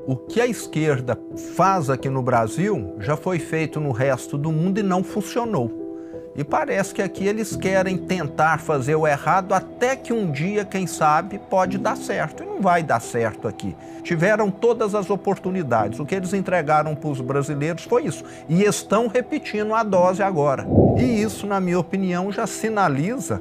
O que a esquerda faz aqui no Brasil já foi feito no resto do mundo e não funcionou. E parece que aqui eles querem tentar fazer o errado até que um dia, quem sabe, pode dar certo. E não vai dar certo aqui. Tiveram todas as oportunidades. O que eles entregaram para os brasileiros foi isso. E estão repetindo a dose agora. E isso, na minha opinião, já sinaliza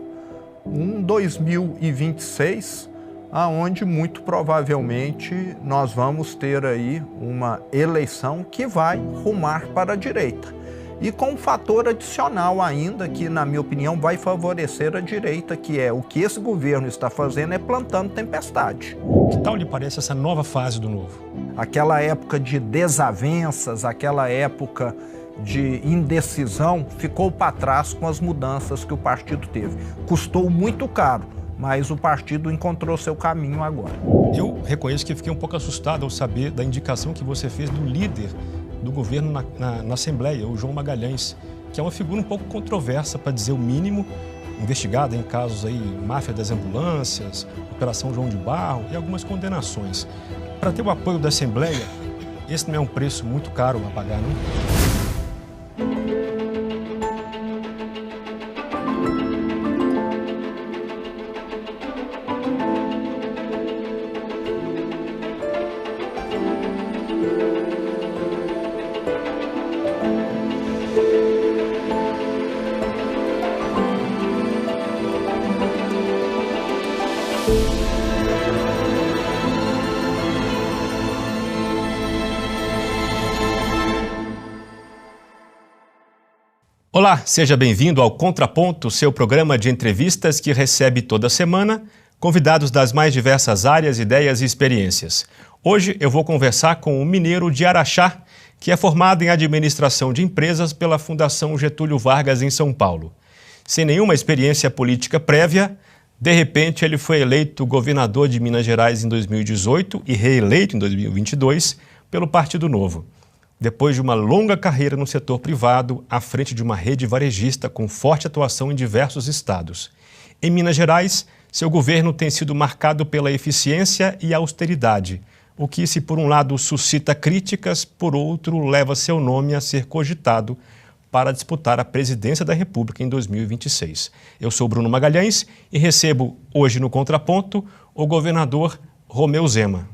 um 2026, aonde muito provavelmente nós vamos ter aí uma eleição que vai rumar para a direita. E com um fator adicional ainda que, na minha opinião, vai favorecer a direita, que é o que esse governo está fazendo é plantando tempestade. Que tal lhe parece essa nova fase do Novo? Aquela época de desavenças, aquela época de indecisão, ficou para trás com as mudanças que o partido teve. Custou muito caro, mas o partido encontrou seu caminho agora. Eu reconheço que fiquei um pouco assustado ao saber da indicação que você fez do líder do governo na Assembleia, o João Magalhães, que é uma figura um pouco controversa, para dizer o mínimo, investigada em casos aí, máfia das ambulâncias, Operação João de Barro e algumas condenações. Para ter o apoio da Assembleia, esse não é um preço muito caro a pagar, não? Olá, seja bem-vindo ao Contraponto, seu programa de entrevistas que recebe toda semana convidados das mais diversas áreas, ideias e experiências. Hoje eu vou conversar com um mineiro de Araxá, que é formado em administração de empresas pela Fundação Getúlio Vargas em São Paulo. Sem nenhuma experiência política prévia, de repente ele foi eleito governador de Minas Gerais em 2018 e reeleito em 2022 pelo Partido Novo. Depois de uma longa carreira no setor privado, à frente de uma rede varejista com forte atuação em diversos estados. Em Minas Gerais, seu governo tem sido marcado pela eficiência e austeridade, o que, se por um lado suscita críticas, por outro leva seu nome a ser cogitado para disputar a presidência da República em 2026. Eu sou Bruno Magalhães e recebo hoje no Contraponto o governador Romeu Zema.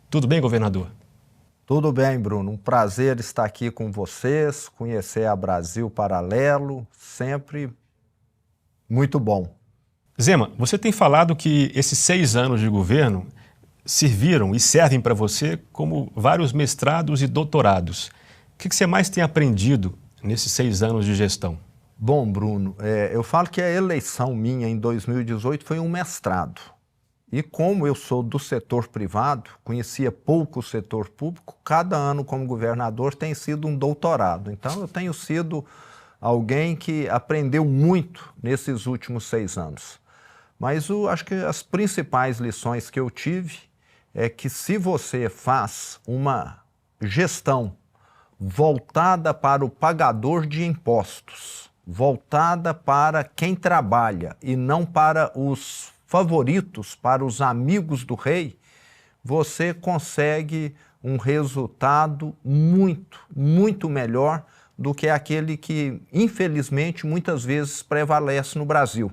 Tudo bem, governador? Tudo bem, Bruno. Um prazer estar aqui com vocês, conhecer a Brasil Paralelo, sempre muito bom. Zema, você tem falado que esses 6 anos de governo serviram e servem para você como vários mestrados e doutorados. O que você mais tem aprendido nesses 6 anos de gestão? Bom, Bruno, eu falo que a eleição minha em 2018 foi um mestrado. E como eu sou do setor privado, conhecia pouco o setor público, cada ano como governador tem sido um doutorado. Então eu tenho sido alguém que aprendeu muito nesses últimos 6 anos. Mas acho que as principais lições que eu tive é que se você faz uma gestão voltada para o pagador de impostos, voltada para quem trabalha e não para os favoritos, para os amigos do rei, você consegue um resultado muito melhor do que aquele que, infelizmente, muitas vezes prevalece no Brasil.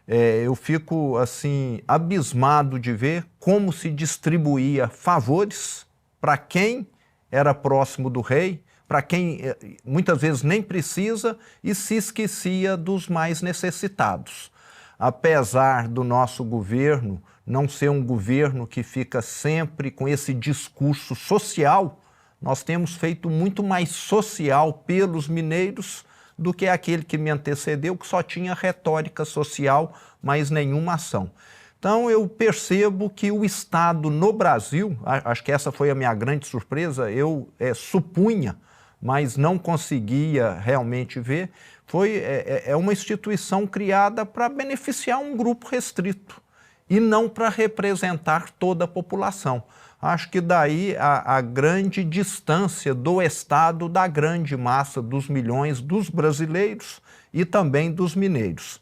Eu fico, assim, abismado de ver como se distribuía favores para quem era próximo do rei, para quem muitas vezes nem precisa e se esquecia dos mais necessitados. Apesar do nosso governo não ser um governo que fica sempre com esse discurso social, nós temos feito muito mais social pelos mineiros do que aquele que me antecedeu, que só tinha retórica social, mas nenhuma ação. Então eu percebo que o Estado no Brasil, acho que essa foi a minha grande surpresa, eu supunha, mas não conseguia realmente ver, é uma instituição criada para beneficiar um grupo restrito e não para representar toda a população. Acho que daí a grande distância do Estado da grande massa dos milhões dos brasileiros e também dos mineiros.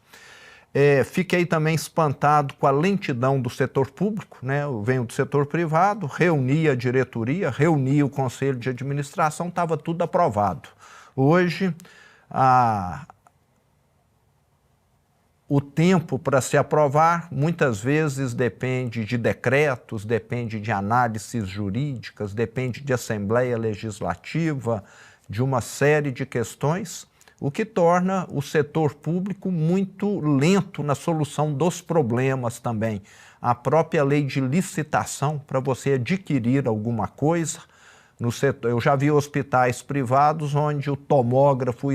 Fiquei também espantado com a lentidão do setor público, né? Eu venho do setor privado, reuni a diretoria, reuni o conselho de administração, estava tudo aprovado. Hoje, o tempo para se aprovar muitas vezes depende de decretos, depende de análises jurídicas, depende de Assembleia Legislativa, de uma série de questões, o que torna o setor público muito lento na solução dos problemas também. A própria lei de licitação, para você adquirir alguma coisa, no setor, eu já vi hospitais privados onde o tomógrafo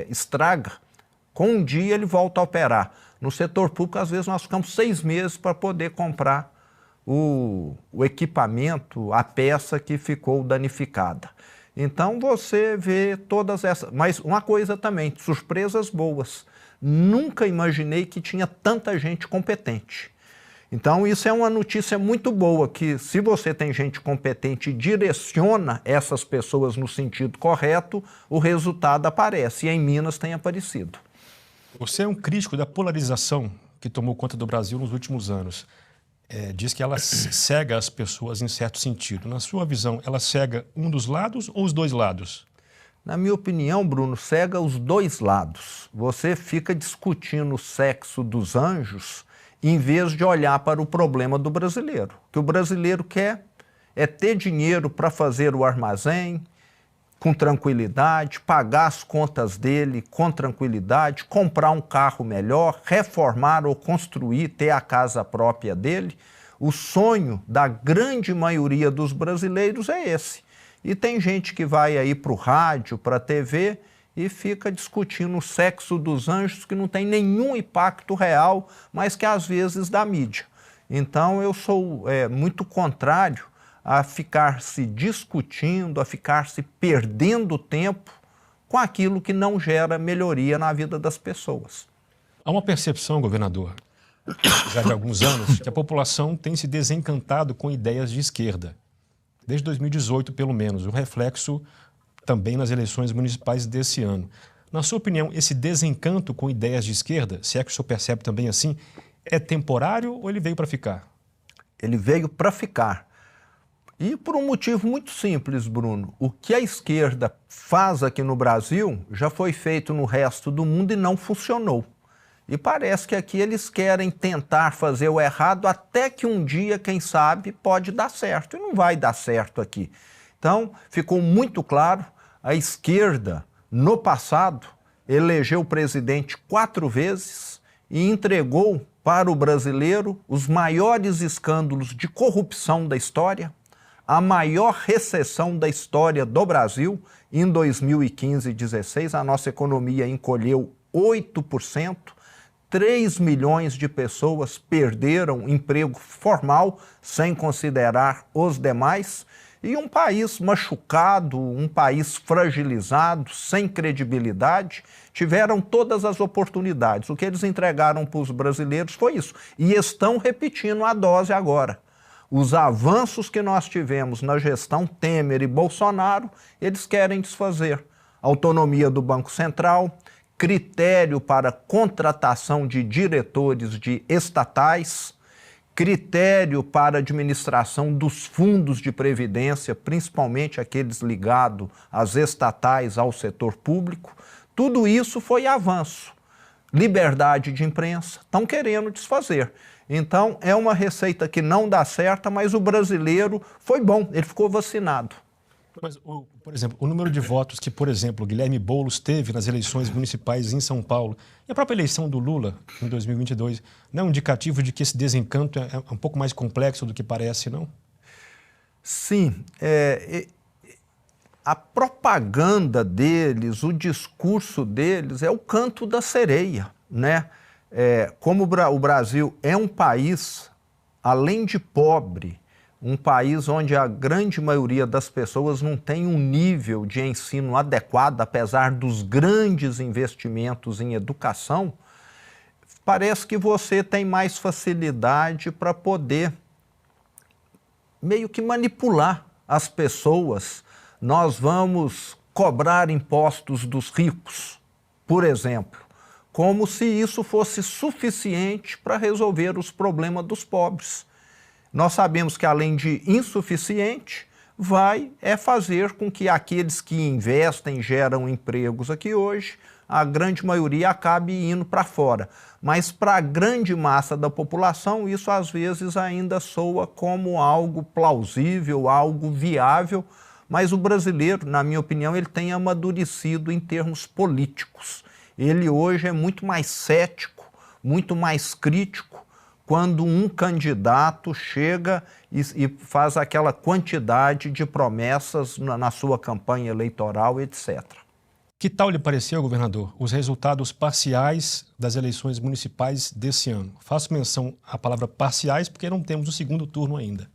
estraga, com um dia ele volta a operar. No setor público, às vezes, nós ficamos 6 meses para poder comprar o equipamento, a peça que ficou danificada. Então você vê todas essas... Mas uma coisa também, surpresas boas. Nunca imaginei que tinha tanta gente competente. Então isso é uma notícia muito boa, que se você tem gente competente e direciona essas pessoas no sentido correto, o resultado aparece. E em Minas tem aparecido. Você é um crítico da polarização que tomou conta do Brasil nos últimos anos. Diz que ela cega as pessoas em certo sentido. Na sua visão, ela cega um dos lados ou os dois lados? Na minha opinião, Bruno, cega os dois lados. Você fica discutindo o sexo dos anjos em vez de olhar para o problema do brasileiro. O que o brasileiro quer é ter dinheiro para fazer o armazém com tranquilidade, pagar as contas dele com tranquilidade, comprar um carro melhor, reformar ou construir, ter a casa própria dele. O sonho da grande maioria dos brasileiros é esse. E tem gente que vai aí para o rádio, para a TV e fica discutindo o sexo dos anjos que não tem nenhum impacto real, mas que às vezes dá mídia. Então eu sou muito contrário a ficar se discutindo, a ficar se perdendo tempo com aquilo que não gera melhoria na vida das pessoas. Há uma percepção, governador, já de alguns anos, que a população tem se desencantado com ideias de esquerda. Desde 2018, pelo menos, o reflexo também nas eleições municipais desse ano. Na sua opinião, esse desencanto com ideias de esquerda, se é que o senhor percebe também assim, é temporário ou ele veio para ficar? Ele veio para ficar. E por um motivo muito simples, Bruno. O que a esquerda faz aqui no Brasil já foi feito no resto do mundo e não funcionou. E parece que aqui eles querem tentar fazer o errado até que um dia, quem sabe, pode dar certo. E não vai dar certo aqui. Então, ficou muito claro, a esquerda, no passado, elegeu o presidente 4 vezes e entregou para o brasileiro os maiores escândalos de corrupção da história, a maior recessão da história do Brasil. Em 2015 e 2016, a nossa economia encolheu 8%, 3 milhões de pessoas perderam emprego formal, sem considerar os demais, e um país machucado, um país fragilizado, sem credibilidade, tiveram todas as oportunidades. O que eles entregaram para os brasileiros foi isso, e estão repetindo a dose agora. Os avanços que nós tivemos na gestão Temer e Bolsonaro, eles querem desfazer. Autonomia do Banco Central, critério para contratação de diretores de estatais, critério para administração dos fundos de previdência, principalmente aqueles ligados às estatais, ao setor público. Tudo isso foi avanço. Liberdade de imprensa, estão querendo desfazer. Então, é uma receita que não dá certo, mas o brasileiro foi bom, ele ficou vacinado. Mas, por exemplo, o número de votos que, por exemplo, Guilherme Boulos teve nas eleições municipais em São Paulo e a própria eleição do Lula em 2022, não é um indicativo de que esse desencanto é um pouco mais complexo do que parece, não? Sim. A propaganda deles, o discurso deles é o canto da sereia, né? Como o Brasil é um país, além de pobre, um país onde a grande maioria das pessoas não tem um nível de ensino adequado, apesar dos grandes investimentos em educação, parece que você tem mais facilidade para poder meio que manipular as pessoas. Nós vamos cobrar impostos dos ricos, por exemplo. como se isso fosse suficiente para resolver os problemas dos pobres. Nós sabemos que, além de insuficiente, vai fazer com que aqueles que investem, geram empregos aqui hoje, a grande maioria acabe indo para fora. Mas para a grande massa da população, isso às vezes ainda soa como algo plausível, algo viável, mas o brasileiro, na minha opinião, ele tem amadurecido em termos políticos. Ele hoje é muito mais cético, muito mais crítico, quando um candidato chega e faz aquela quantidade de promessas na sua campanha eleitoral, etc. Que tal lhe pareceu, governador, os resultados parciais das eleições municipais desse ano? Faço menção à palavra parciais porque não temos o segundo turno ainda.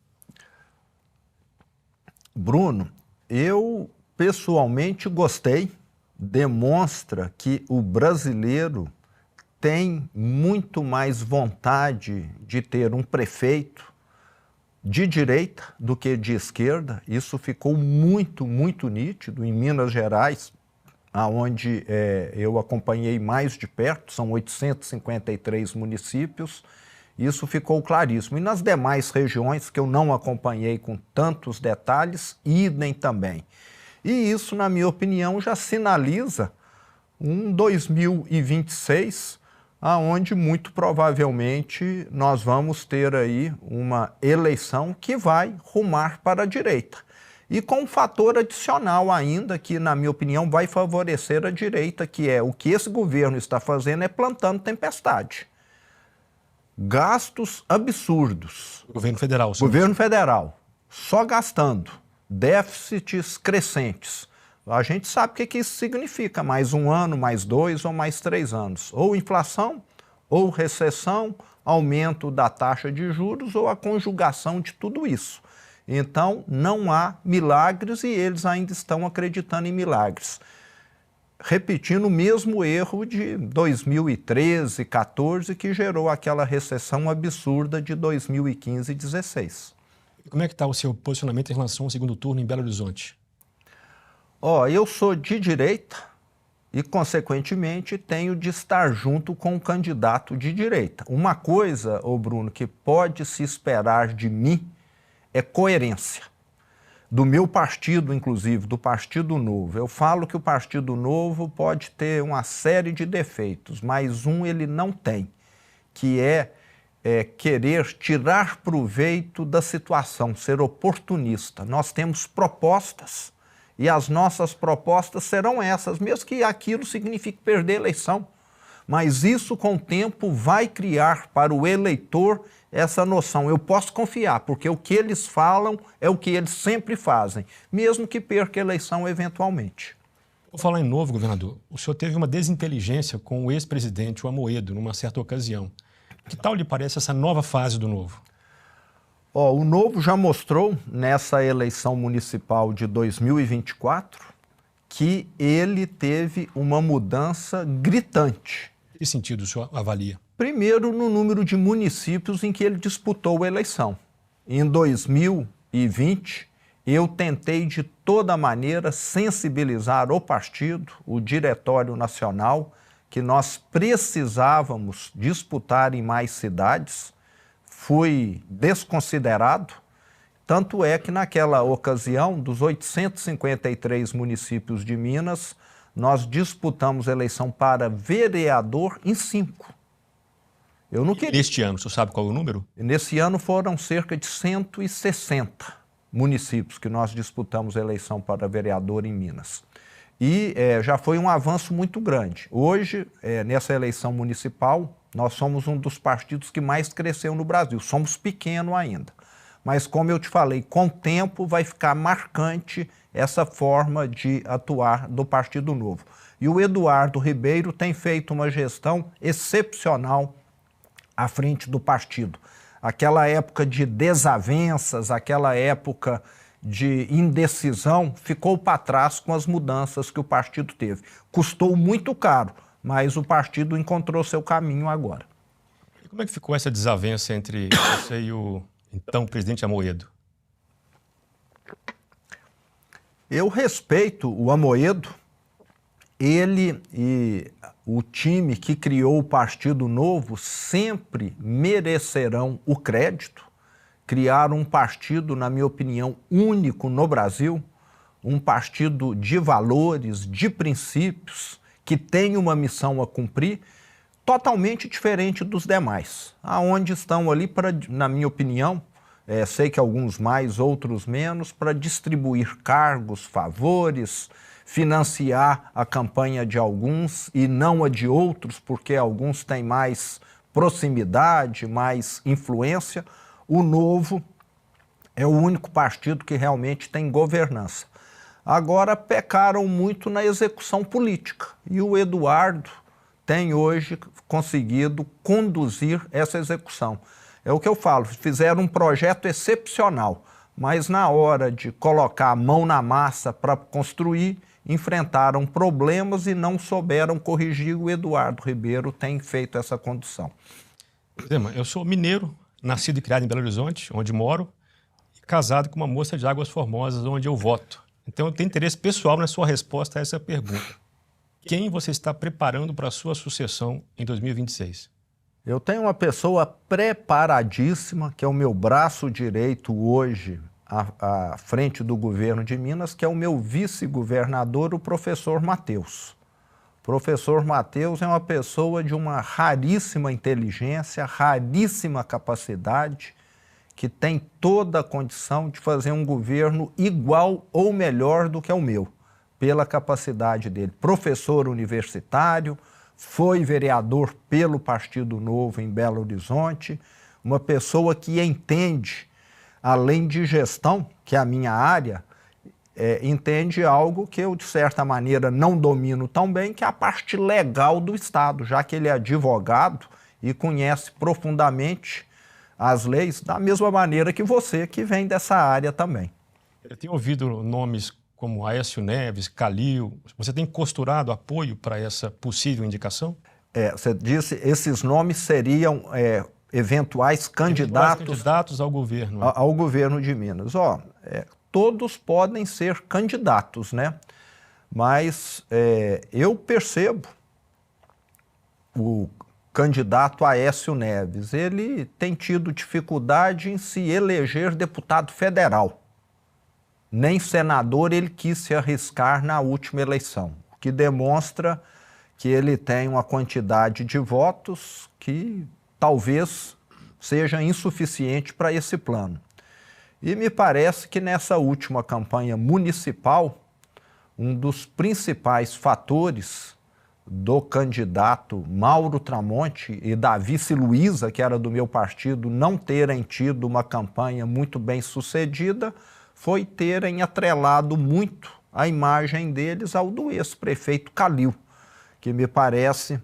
Bruno, eu pessoalmente gostei. Demonstra que o brasileiro tem muito mais vontade de ter um prefeito de direita do que de esquerda. Isso ficou muito, muito nítido em Minas Gerais, onde eu acompanhei mais de perto, são 853 municípios, isso ficou claríssimo. E nas demais regiões que eu não acompanhei com tantos detalhes, idem também. E isso, na minha opinião, já sinaliza um 2026, onde muito provavelmente nós vamos ter aí uma eleição que vai rumar para a direita. E com um fator adicional ainda que, na minha opinião, vai favorecer a direita, que é o que esse governo está fazendo é plantando tempestade. Gastos absurdos. Governo federal. Governo federal, só gastando. Déficits crescentes. A gente sabe o que isso significa, mais um ano, mais 2 ou mais 3 anos. Ou inflação, ou recessão, aumento da taxa de juros ou a conjugação de tudo isso. Então, não há milagres e eles ainda estão acreditando em milagres. Repetindo o mesmo erro de 2013, 2014, que gerou aquela recessão absurda de 2015 e 2016. Como é que está o seu posicionamento em relação ao segundo turno em Belo Horizonte? Eu sou de direita e, consequentemente, tenho de estar junto com um candidato de direita. Uma coisa, Bruno, que pode se esperar de mim é coerência. Do meu partido, inclusive, do Partido Novo. Eu falo que o Partido Novo pode ter uma série de defeitos, mas ele não tem, que é querer tirar proveito da situação, ser oportunista. Nós temos propostas e as nossas propostas serão essas, mesmo que aquilo signifique perder a eleição. Mas isso, com o tempo, vai criar para o eleitor essa noção. Eu posso confiar, porque o que eles falam é o que eles sempre fazem, mesmo que perca a eleição eventualmente. Vou falar em Novo, governador. O senhor teve uma desinteligência com o ex-presidente, o Amoedo, numa certa ocasião. Que tal lhe parece essa nova fase do Novo? O Novo já mostrou nessa eleição municipal de 2024 que ele teve uma mudança gritante. Em que sentido o senhor avalia? Primeiro, no número de municípios em que ele disputou a eleição. Em 2020, eu tentei de toda maneira sensibilizar o partido, o Diretório Nacional, que nós precisávamos disputar em mais cidades. Fui desconsiderado, tanto é que naquela ocasião, dos 853 municípios de Minas, nós disputamos eleição para vereador em 5. Eu não queria. Neste ano, o senhor sabe qual é o número? Nesse ano foram cerca de 160 municípios que nós disputamos a eleição para vereador em Minas. E já foi um avanço muito grande. Hoje, nessa eleição municipal, nós somos um dos partidos que mais cresceu no Brasil. Somos pequeno ainda. Mas, como eu te falei, com o tempo vai ficar marcante essa forma de atuar do Partido Novo. E o Eduardo Ribeiro tem feito uma gestão excepcional à frente do partido. Aquela época de desavenças, aquela época de indecisão, ficou para trás com as mudanças que o partido teve. Custou muito caro, mas o partido encontrou seu caminho agora. E como é que ficou essa desavença entre você e o então presidente Amoedo? Eu respeito o Amoedo, ele e o time que criou o Partido Novo sempre merecerão o crédito. Criaram um partido, na minha opinião, único no Brasil, um partido de valores, de princípios, que tem uma missão a cumprir, totalmente diferente dos demais. Aonde estão ali, na minha opinião, sei que alguns mais, outros menos, para distribuir cargos, favores, financiar a campanha de alguns e não a de outros, porque alguns têm mais proximidade, mais influência. O Novo é o único partido que realmente tem governança. Agora pecaram muito na execução política e o Eduardo tem hoje conseguido conduzir essa execução. É o que eu falo, fizeram um projeto excepcional, mas na hora de colocar a mão na massa para construir, enfrentaram problemas e não souberam corrigir. O Eduardo Ribeiro tem feito essa condução. Zema, eu sou mineiro, nascido e criado em Belo Horizonte, onde moro, e casado com uma moça de Águas Formosas, onde eu voto. Então eu tenho interesse pessoal na sua resposta a essa pergunta. Quem você está preparando para a sua sucessão em 2026? Eu tenho uma pessoa preparadíssima, que é o meu braço direito hoje, à frente do governo de Minas, que é o meu vice-governador, o professor Matheus. O professor Matheus é uma pessoa de uma raríssima inteligência, raríssima capacidade, que tem toda a condição de fazer um governo igual ou melhor do que o meu, pela capacidade dele. Professor universitário, foi vereador pelo Partido Novo em Belo Horizonte, uma pessoa que entende, além de gestão, que é a minha área, entende algo que eu, de certa maneira, não domino tão bem, que é a parte legal do Estado, já que ele é advogado e conhece profundamente as leis, da mesma maneira que você, que vem dessa área também. Eu tenho ouvido nomes como Aécio Neves, Calil. Você tem costurado apoio para essa possível indicação? Você disse, esses nomes seriam eventuais candidatos ao governo. Ao governo de Minas. Todos podem ser candidatos, né? Mas eu percebo o candidato Aécio Neves, ele tem tido dificuldade em se eleger deputado federal. Nem senador ele quis se arriscar na última eleição, o que demonstra que ele tem uma quantidade de votos que talvez seja insuficiente para esse plano. E me parece que nessa última campanha municipal, um dos principais fatores do candidato Mauro Tramonte e da vice Luísa, que era do meu partido, não terem tido uma campanha muito bem sucedida, foi terem atrelado muito a imagem deles ao do ex-prefeito Calil, que me parece,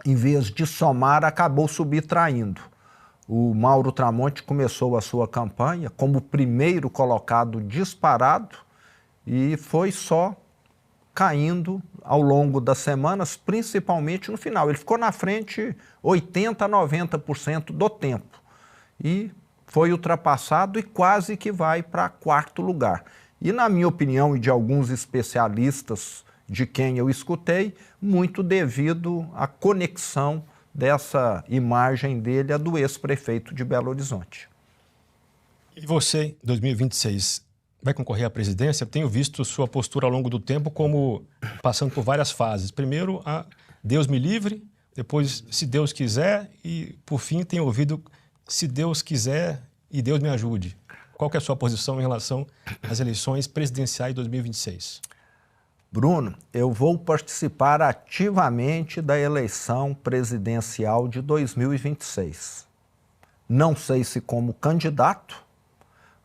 em vez de somar, acabou subtraindo. O Mauro Tramonte começou a sua campanha como primeiro colocado disparado e foi só caindo ao longo das semanas, principalmente no final. Ele ficou na frente 80% a 90% do tempo e foi ultrapassado e quase que vai para quarto lugar. E na minha opinião e de alguns especialistas de quem eu escutei, muito devido à conexão dessa imagem dele a do ex-prefeito de Belo Horizonte. E você, em 2026, vai concorrer à presidência? Eu tenho visto sua postura ao longo do tempo como passando por várias fases. Primeiro, a Deus me livre, depois, se Deus quiser, e, por fim, tenho ouvido se Deus quiser e Deus me ajude. Qual que é a sua posição em relação às eleições presidenciais de 2026? Bruno, eu vou participar ativamente da eleição presidencial de 2026. Não sei se como candidato,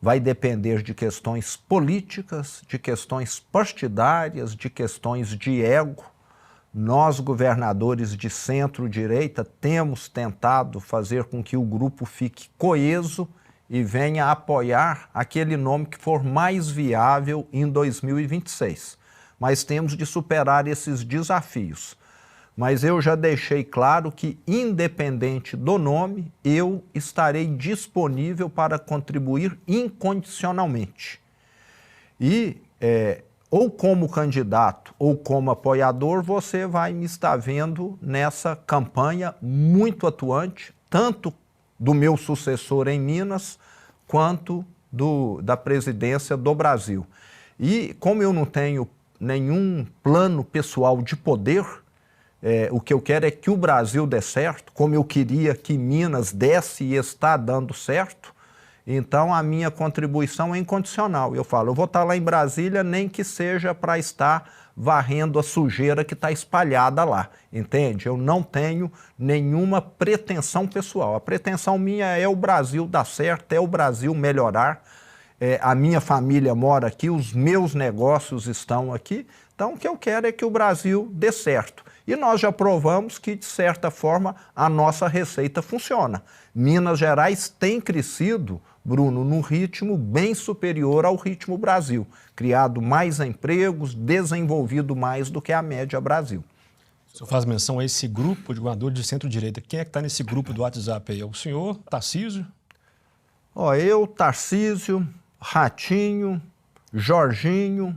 vai depender de questões políticas, de questões partidárias, de questões de ego. Nós, governadores de centro-direita, temos tentado fazer com que o grupo fique coeso e venha apoiar aquele nome que for mais viável em 2026. Mas temos de superar esses desafios. Mas eu já deixei claro que, independente do nome, eu estarei disponível para contribuir incondicionalmente. E ou como candidato ou como apoiador, você vai me estar vendo nessa campanha muito atuante, tanto do meu sucessor em Minas, quanto da presidência do Brasil. E como eu não tenho nenhum plano pessoal de poder, o que eu quero é que o Brasil dê certo, como eu queria que Minas desse e está dando certo, então a minha contribuição é incondicional. Eu falo, eu vou estar lá em Brasília nem que seja para estar varrendo a sujeira que está espalhada lá, entende? Eu não tenho nenhuma pretensão pessoal. A pretensão minha é o Brasil dar certo, é o Brasil melhorar. A minha família mora aqui, os meus negócios estão aqui, então o que eu quero é que o Brasil dê certo. E nós já provamos que, de certa forma, a nossa receita funciona. Minas Gerais tem crescido, Bruno, num ritmo bem superior ao ritmo Brasil, criado mais empregos, desenvolvido mais do que a média Brasil. O senhor faz menção a esse grupo de governadores de centro-direita. Quem é que está nesse grupo do WhatsApp aí? É o senhor, Tarcísio? Eu, Tarcísio, Ratinho, Jorginho,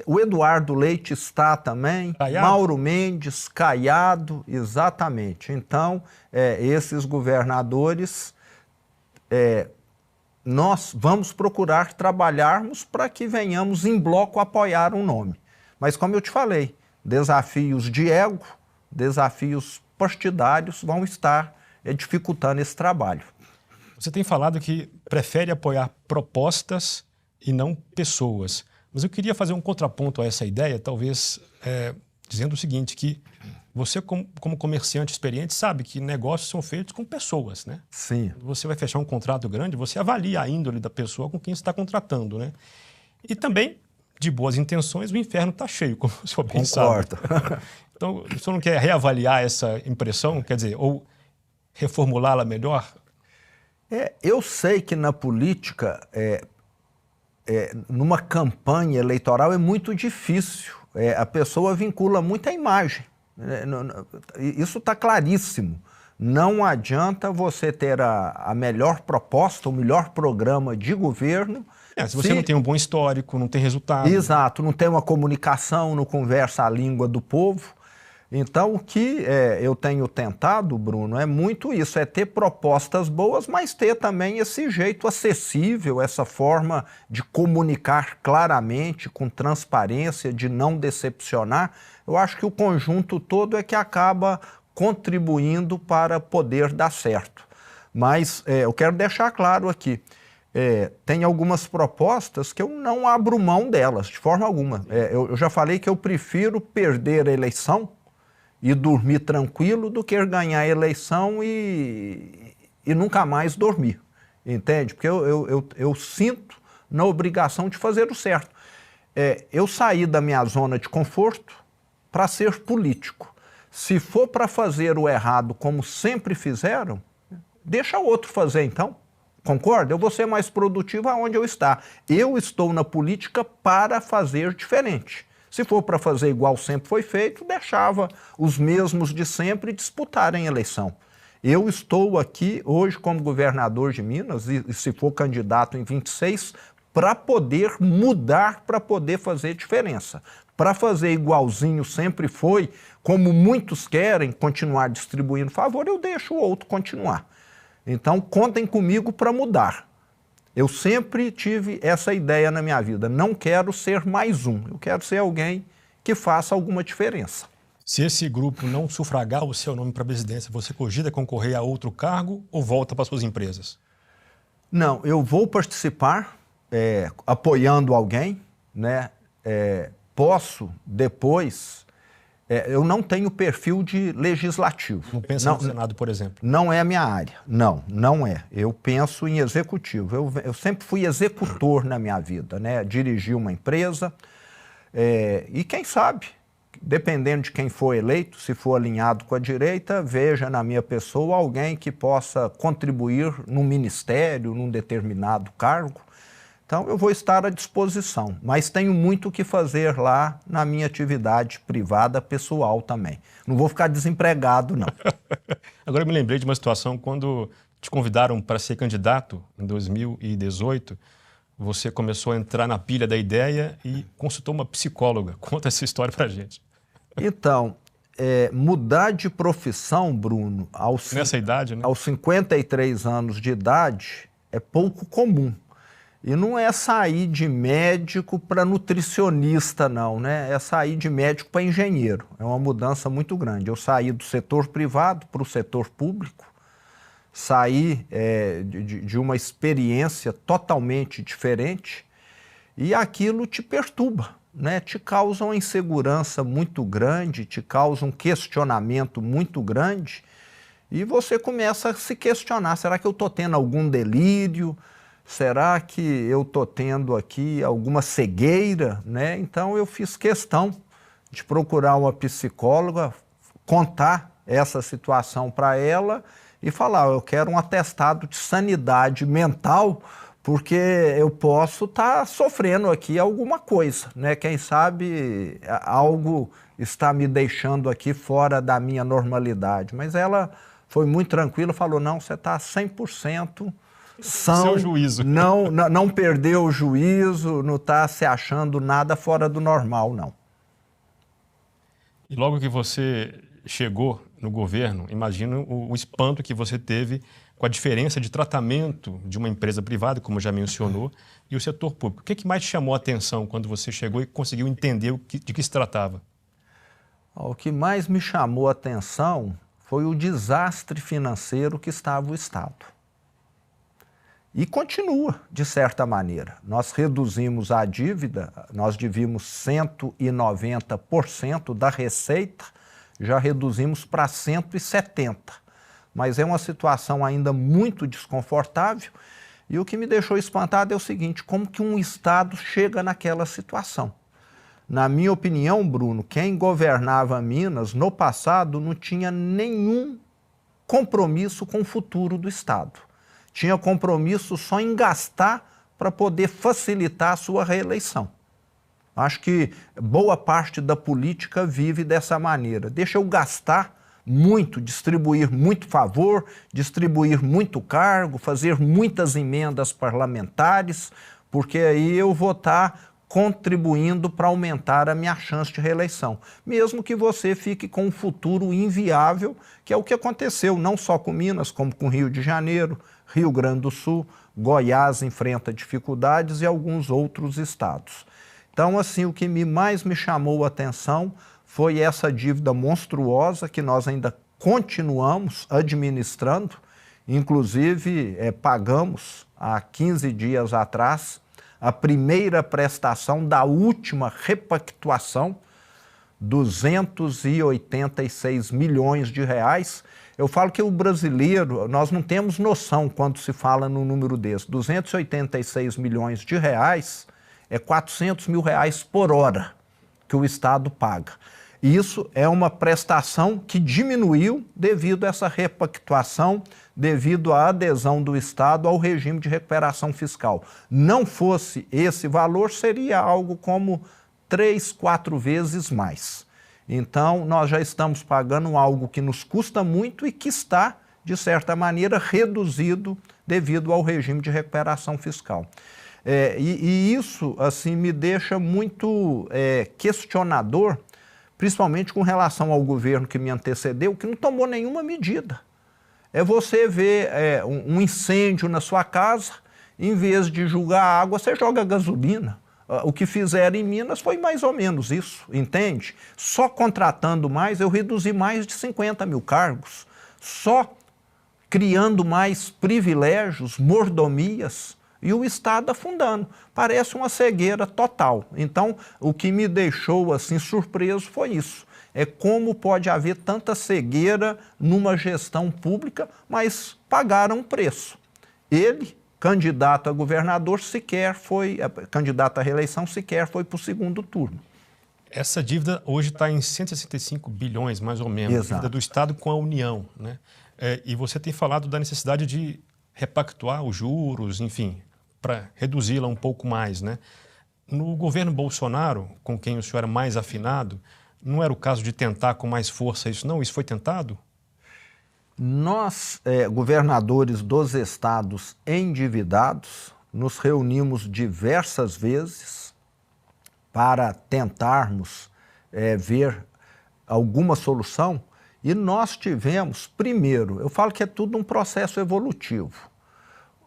o Eduardo Leite está também, Caiado? Mauro Mendes, Caiado, exatamente. Então, esses governadores, nós vamos procurar trabalharmos para que venhamos em bloco apoiar um nome. Mas, como eu te falei, desafios de ego, desafios partidários vão estar dificultando esse trabalho. Você tem falado que prefere apoiar propostas e não pessoas. Mas eu queria fazer um contraponto a essa ideia, talvez dizendo o seguinte, que você, como comerciante experiente, sabe que negócios são feitos com pessoas, né? Sim. Você vai fechar um contrato grande, você avalia a índole da pessoa com quem você está contratando, né? E também, de boas intenções, o inferno está cheio, como o senhor bem sabe. Concordo. Então, o senhor não quer reavaliar essa impressão, quer dizer, ou reformulá-la melhor? Eu sei que na política, numa campanha eleitoral, é muito difícil. A pessoa vincula muito a imagem. Isso está claríssimo. Não adianta você ter a melhor proposta, o melhor programa de governo. Se você não tem um bom histórico, não tem resultado. Exato, não tem uma comunicação, não conversa a língua do povo. Então, o que eu tenho tentado, Bruno, é muito isso, é ter propostas boas, mas ter também esse jeito acessível, essa forma de comunicar claramente, com transparência, de não decepcionar. Eu acho que o conjunto todo é que acaba contribuindo para poder dar certo. Mas eu quero deixar claro aqui, tem algumas propostas que eu não abro mão delas, de forma alguma. Eu já falei que eu prefiro perder a eleição e dormir tranquilo do que ganhar a eleição e nunca mais dormir, entende? Porque eu sinto na obrigação de fazer o certo. Eu saí da minha zona de conforto para ser político. Se for para fazer o errado como sempre fizeram, deixa o outro fazer então, concorda? Eu vou ser mais produtivo aonde eu estou. Eu estou na política para fazer diferente. Se for para fazer igual sempre foi feito, deixava os mesmos de sempre disputarem a eleição. Eu estou aqui hoje como governador de Minas, e se for candidato em 26, para poder mudar, para poder fazer diferença. Para fazer igualzinho sempre foi, como muitos querem continuar distribuindo favor, eu deixo o outro continuar. Então, contem comigo para mudar. Eu sempre tive essa ideia na minha vida. Não quero ser mais um. Eu quero ser alguém que faça alguma diferença. Se esse grupo não sufragar o seu nome para a presidência, você cogita concorrer a outro cargo ou volta para suas empresas? Não, eu vou participar apoiando alguém, né? Posso depois... eu não tenho perfil de legislativo. Não pensa no Senado, por exemplo? Não é a minha área. Não é. Eu penso em executivo. Eu sempre fui executor na minha vida, né? Dirigi uma empresa e quem sabe, dependendo de quem for eleito, se for alinhado com a direita, veja na minha pessoa alguém que possa contribuir num ministério, num determinado cargo. Então, eu vou estar à disposição, mas tenho muito o que fazer lá na minha atividade privada, pessoal também. Não vou ficar desempregado, não. Agora, eu me lembrei de uma situação quando te convidaram para ser candidato em 2018 você começou a entrar na pilha da ideia e consultou uma psicóloga. Conta essa história pra gente. Então, mudar de profissão, Bruno, nessa idade, né? Aos 53 anos de idade, é pouco comum. E não é sair de médico para nutricionista, não, né? É sair de médico para engenheiro. É uma mudança muito grande. Eu saí do setor privado para o setor público, saí de uma experiência totalmente diferente e aquilo te perturba, né? Te causa uma insegurança muito grande, te causa um questionamento muito grande e você começa a se questionar, será que eu estou tendo algum delírio? Será que eu estou tendo aqui alguma cegueira, né? Então eu fiz questão de procurar uma psicóloga, contar essa situação para ela e falar, eu quero um atestado de sanidade mental, porque eu posso estar sofrendo aqui alguma coisa, né? Quem sabe algo está me deixando aqui fora da minha normalidade. Mas ela foi muito tranquila, falou, não, você está 100% são, seu juízo. Não perdeu o juízo, não está se achando nada fora do normal, não. E logo que você chegou no governo, imagino o espanto que você teve com a diferença de tratamento de uma empresa privada, como já mencionou, e o setor público. O que mais te chamou a atenção quando você chegou e conseguiu entender de que se tratava? O que mais me chamou a atenção foi o desastre financeiro que estava o Estado. E continua, de certa maneira. Nós reduzimos a dívida, nós devíamos 190% da receita, já reduzimos para 170%. Mas é uma situação ainda muito desconfortável e o que me deixou espantado é o seguinte, como que um Estado chega naquela situação? Na minha opinião, Bruno, quem governava Minas no passado não tinha nenhum compromisso com o futuro do Estado. Tinha compromisso só em gastar para poder facilitar a sua reeleição. Acho que boa parte da política vive dessa maneira. Deixa eu gastar muito, distribuir muito favor, distribuir muito cargo, fazer muitas emendas parlamentares, porque aí eu vou estar contribuindo para aumentar a minha chance de reeleição. Mesmo que você fique com um futuro inviável, que é o que aconteceu não só com Minas, como com Rio de Janeiro, Rio Grande do Sul, Goiás enfrenta dificuldades e alguns outros estados. Então, assim, o que mais me chamou a atenção foi essa dívida monstruosa que nós ainda continuamos administrando, inclusive pagamos há 15 dias atrás a primeira prestação da última repactuação, 286 milhões de reais. Eu falo que o brasileiro, nós não temos noção quando se fala no número desse. 286 milhões de reais é 400 mil reais por hora que o Estado paga. Isso é uma prestação que diminuiu devido a essa repactuação, devido à adesão do Estado ao regime de recuperação fiscal. Não fosse esse valor, seria algo como 3, 4 vezes mais. Então, nós já estamos pagando algo que nos custa muito e que está, de certa maneira, reduzido devido ao regime de recuperação fiscal. E isso, assim, me deixa muito questionador, principalmente com relação ao governo que me antecedeu, que não tomou nenhuma medida. É você ver um incêndio na sua casa, em vez de jogar água, você joga gasolina. O que fizeram em Minas foi mais ou menos isso, entende? Só contratando mais, eu reduzi mais de 50 mil cargos. Só criando mais privilégios, mordomias, e o Estado afundando. Parece uma cegueira total. Então, o que me deixou assim surpreso foi isso. É como pode haver tanta cegueira numa gestão pública, mas pagaram um preço. Ele, candidato a governador, candidato à reeleição, sequer foi para o segundo turno. Essa dívida hoje está em 165 bilhões, mais ou menos, Exato. Dívida do Estado com a União, né? E você tem falado da necessidade de repactuar os juros, enfim, para reduzi-la um pouco mais, né? No governo Bolsonaro, com quem o senhor é mais afinado, não era o caso de tentar com mais força isso, não? Isso foi tentado? Nós, governadores dos estados endividados, nos reunimos diversas vezes para tentarmos ver alguma solução, e nós tivemos, primeiro, eu falo que é tudo um processo evolutivo.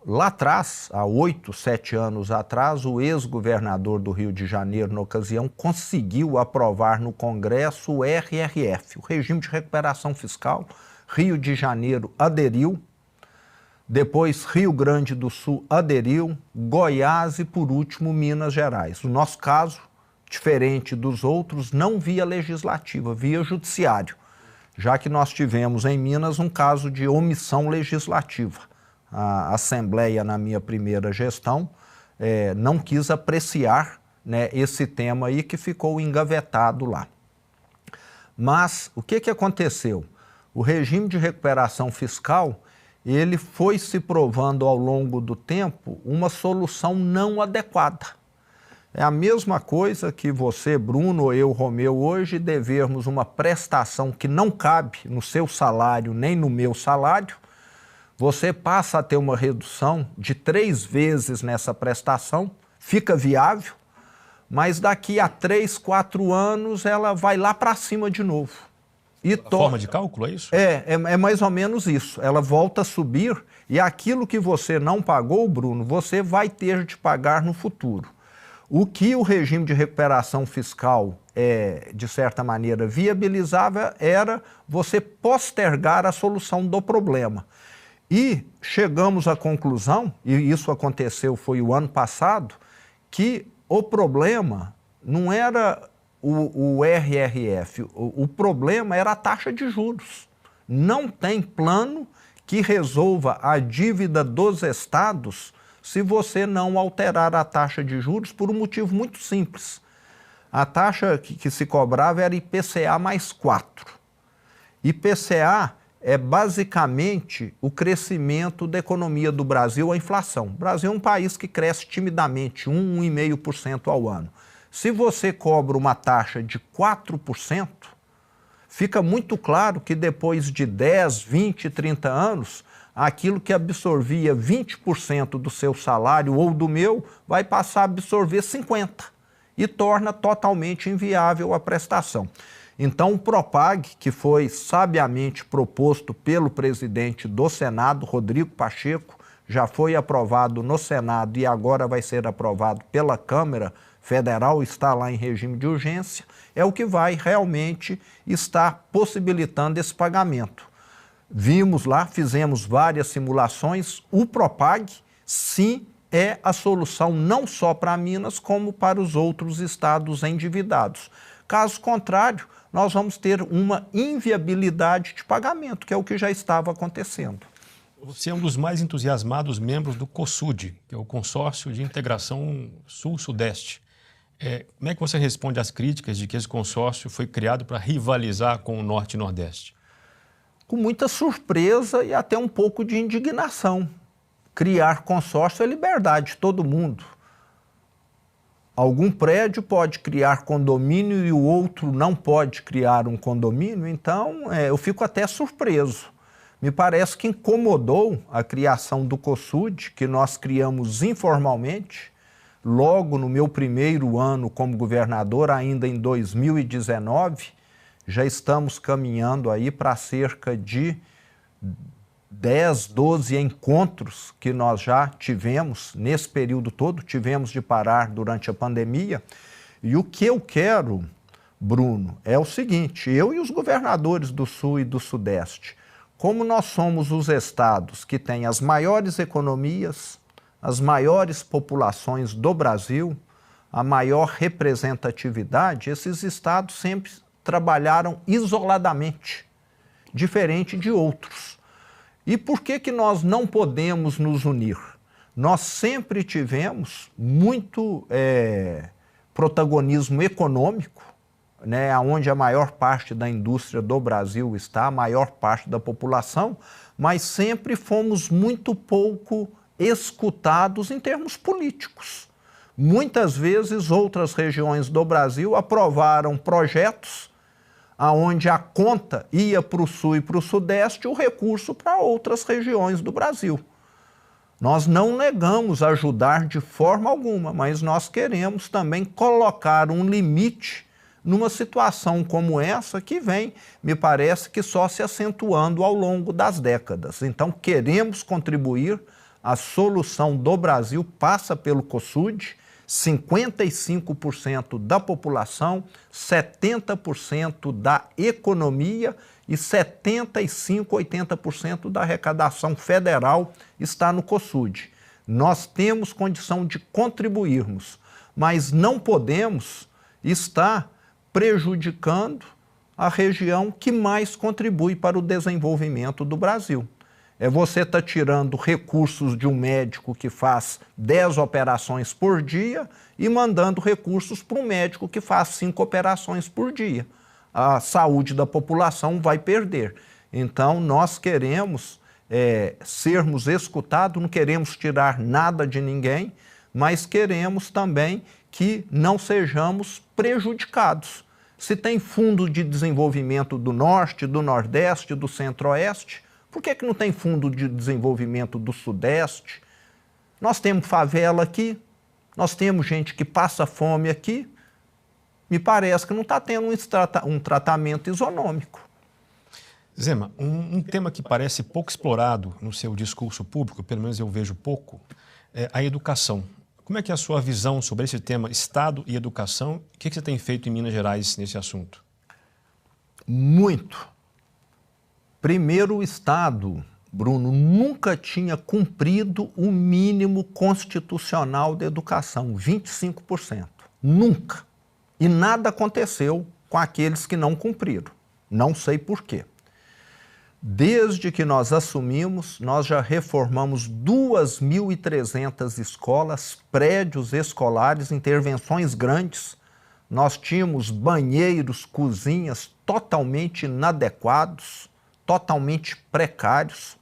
Lá atrás, há 8, 7 anos atrás, o ex-governador do Rio de Janeiro, na ocasião, conseguiu aprovar no Congresso o RRF, o Regime de Recuperação Fiscal. Rio de Janeiro aderiu, depois Rio Grande do Sul aderiu, Goiás e, por último, Minas Gerais. No nosso caso, diferente dos outros, não via legislativa, via judiciário, já que nós tivemos em Minas um caso de omissão legislativa. A Assembleia, na minha primeira gestão, não quis apreciar, né, esse tema aí que ficou engavetado lá. Mas o que aconteceu? O regime de recuperação fiscal, ele foi se provando ao longo do tempo uma solução não adequada. É a mesma coisa que você, Bruno, ou eu, Romeu, hoje devermos uma prestação que não cabe no seu salário nem no meu salário. Você passa a ter uma redução de 3 vezes nessa prestação, fica viável, mas daqui a 3, 4 anos ela vai lá para cima de novo. A forma de cálculo, é isso? É mais ou menos isso. Ela volta a subir e aquilo que você não pagou, Bruno, você vai ter de pagar no futuro. O que o regime de recuperação fiscal, de certa maneira, viabilizava era você postergar a solução do problema. E chegamos à conclusão, e isso aconteceu foi o ano passado, que o problema não era o RRF, o problema era a taxa de juros. Não tem plano que resolva a dívida dos estados se você não alterar a taxa de juros por um motivo muito simples. A taxa que se cobrava era IPCA mais 4. IPCA é basicamente o crescimento da economia do Brasil, a inflação. O Brasil é um país que cresce timidamente, 1,5% ao ano. Se você cobra uma taxa de 4%, fica muito claro que depois de 10, 20, 30 anos, aquilo que absorvia 20% do seu salário ou do meu, vai passar a absorver 50% e torna totalmente inviável a prestação. Então, o Propag, que foi sabiamente proposto pelo presidente do Senado, Rodrigo Pacheco, já foi aprovado no Senado e agora vai ser aprovado pela Câmara Federal, está lá em regime de urgência, é o que vai realmente estar possibilitando esse pagamento. Vimos lá, fizemos várias simulações, o Propag, sim, é a solução não só para Minas, como para os outros estados endividados. Caso contrário, nós vamos ter uma inviabilidade de pagamento, que é o que já estava acontecendo. Você é um dos mais entusiasmados membros do COSUD, que é o Consórcio de Integração Sul-Sudeste. Como é que você responde às críticas de que esse consórcio foi criado para rivalizar com o Norte e Nordeste? Com muita surpresa e até um pouco de indignação. Criar consórcio é liberdade de todo mundo. Algum prédio pode criar condomínio e o outro não pode criar um condomínio, então eu fico até surpreso. Me parece que incomodou a criação do COSUD, que nós criamos informalmente, logo no meu primeiro ano como governador, ainda em 2019, já estamos caminhando aí para cerca de 10, 12 encontros que nós já tivemos nesse período todo, tivemos de parar durante a pandemia. E o que eu quero, Bruno, é o seguinte: eu e os governadores do Sul e do Sudeste, como nós somos os estados que têm as maiores economias, as maiores populações do Brasil, a maior representatividade, esses estados sempre trabalharam isoladamente, diferente de outros. E por que nós não podemos nos unir? Nós sempre tivemos muito protagonismo econômico, né, onde a maior parte da indústria do Brasil está, a maior parte da população, mas sempre fomos muito pouco escutados em termos políticos. Muitas vezes outras regiões do Brasil aprovaram projetos onde a conta ia para o Sul e para o Sudeste, o recurso para outras regiões do Brasil. Nós não negamos ajudar de forma alguma, mas nós queremos também colocar um limite numa situação como essa que vem, me parece que só se acentuando ao longo das décadas. Então, queremos contribuir. A solução do Brasil passa pelo COSUD, 55% da população, 70% da economia e 75%, 80% da arrecadação federal está no COSUD. Nós temos condição de contribuirmos, mas não podemos estar prejudicando a região que mais contribui para o desenvolvimento do Brasil. É você estar tirando recursos de um médico que faz 10 operações por dia e mandando recursos para um médico que faz 5 operações por dia. A saúde da população vai perder. Então, nós queremos sermos escutados, não queremos tirar nada de ninguém, mas queremos também que não sejamos prejudicados. Se tem fundo de desenvolvimento do Norte, do Nordeste, do Centro-Oeste, por que não tem fundo de desenvolvimento do Sudeste? Nós temos favela aqui, nós temos gente que passa fome aqui. Me parece que não está tendo um tratamento isonômico. Zema, um tema que parece pouco explorado no seu discurso público, pelo menos eu vejo pouco, é a educação. Como é que é a sua visão sobre esse tema, Estado e educação? O que você tem feito em Minas Gerais nesse assunto? Muito. Primeiro, o Estado, Bruno, nunca tinha cumprido o mínimo constitucional de educação, 25%. Nunca. E nada aconteceu com aqueles que não cumpriram. Não sei por quê. Desde que nós assumimos, nós já reformamos 2.300 escolas, prédios escolares, intervenções grandes. Nós tínhamos banheiros, cozinhas totalmente inadequados, totalmente precários.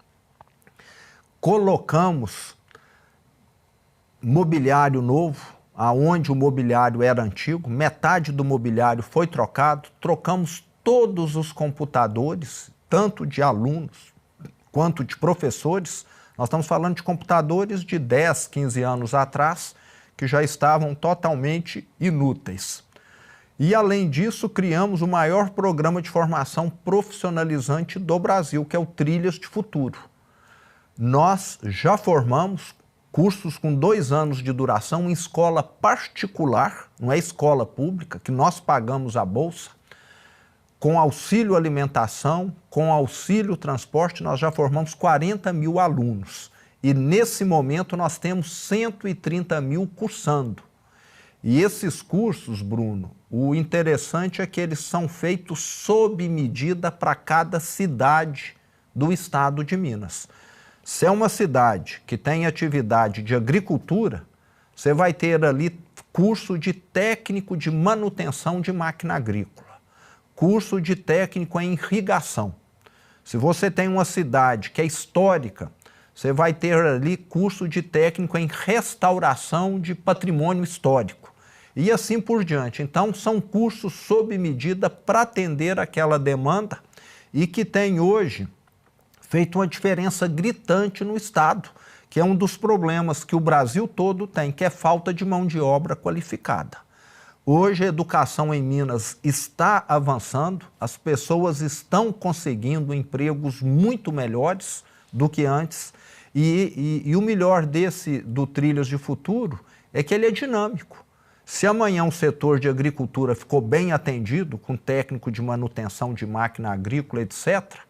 Colocamos mobiliário novo, aonde o mobiliário era antigo, metade do mobiliário foi trocado, trocamos todos os computadores, tanto de alunos quanto de professores. Nós estamos falando de computadores de 10, 15 anos atrás, que já estavam totalmente inúteis. E, além disso, criamos o maior programa de formação profissionalizante do Brasil, que é o Trilhas de Futuro. Nós já formamos cursos com 2 anos de duração em escola particular, não é escola pública, que nós pagamos a bolsa, com auxílio alimentação, com auxílio transporte, nós já formamos 40 mil alunos. E nesse momento nós temos 130 mil cursando. E esses cursos, Bruno, o interessante é que eles são feitos sob medida para cada cidade do estado de Minas. Se é uma cidade que tem atividade de agricultura, você vai ter ali curso de técnico de manutenção de máquina agrícola, curso de técnico em irrigação. Se você tem uma cidade que é histórica, você vai ter ali curso de técnico em restauração de patrimônio histórico. E assim por diante. Então, são cursos sob medida para atender aquela demanda e que tem hoje feito uma diferença gritante no Estado, que é um dos problemas que o Brasil todo tem, que é falta de mão de obra qualificada. Hoje a educação em Minas está avançando, as pessoas estão conseguindo empregos muito melhores do que antes e o melhor do Trilhas de Futuro é que ele é dinâmico. Se amanhã o setor de agricultura ficou bem atendido, com técnico de manutenção de máquina agrícola, etc.,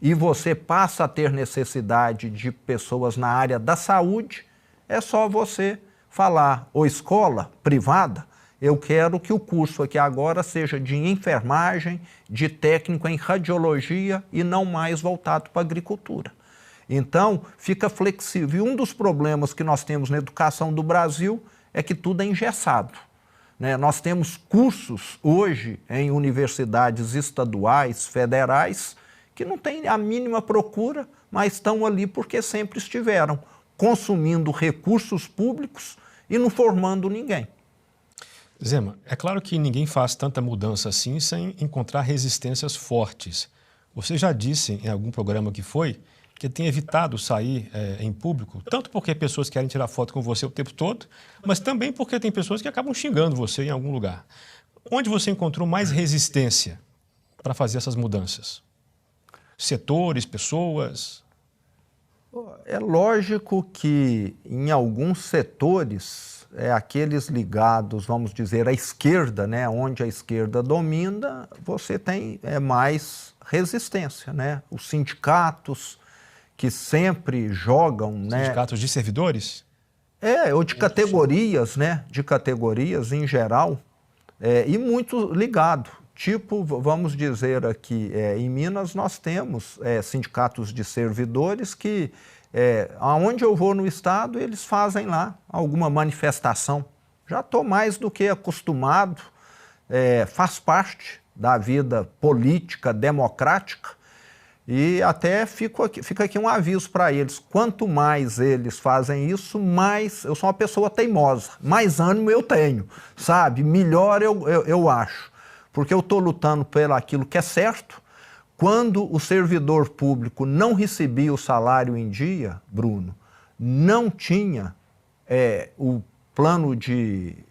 e você passa a ter necessidade de pessoas na área da saúde, é só você falar, ou escola privada, eu quero que o curso aqui agora seja de enfermagem, de técnico em radiologia e não mais voltado para a agricultura. Então, fica flexível. E um dos problemas que nós temos na educação do Brasil é que tudo é engessado. Nós temos cursos hoje em universidades estaduais, federais, que não têm a mínima procura, mas estão ali porque sempre estiveram consumindo recursos públicos e não formando ninguém. Zema, é claro que ninguém faz tanta mudança assim sem encontrar resistências fortes. Você já disse em algum programa que que tem evitado sair em público, tanto porque pessoas querem tirar foto com você o tempo todo, mas também porque tem pessoas que acabam xingando você em algum lugar. Onde você encontrou mais resistência para fazer essas mudanças? Setores, pessoas? É lógico que em alguns setores, aqueles ligados, vamos dizer, à esquerda, né, onde a esquerda domina, você tem mais resistência, né? Os sindicatos que sempre jogam, né? Sindicatos de servidores? Ou de categorias, né? De categorias em geral, e muito ligado. Tipo, vamos dizer aqui, em Minas nós temos sindicatos de servidores que, aonde eu vou no estado, eles fazem lá alguma manifestação. Já estou mais do que acostumado, faz parte da vida política, democrática, e até fica aqui um aviso para eles. Quanto mais eles fazem isso, mais eu sou uma pessoa teimosa, mais ânimo eu tenho, sabe? Melhor eu acho. Porque eu estou lutando por aquilo que é certo. Quando o servidor público não recebia o salário em dia, Bruno, não tinha o plano de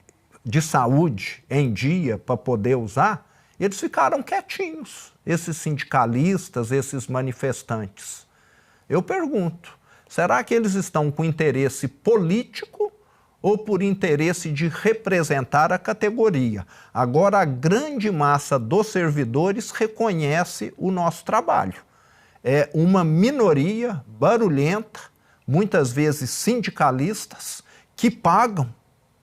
saúde em dia para poder usar, eles ficaram quietinhos, esses sindicalistas, esses manifestantes. Eu pergunto, será que eles estão com interesse político ou por interesse de representar a categoria? Agora, a grande massa dos servidores reconhece o nosso trabalho. É uma minoria barulhenta, muitas vezes sindicalistas, que pagam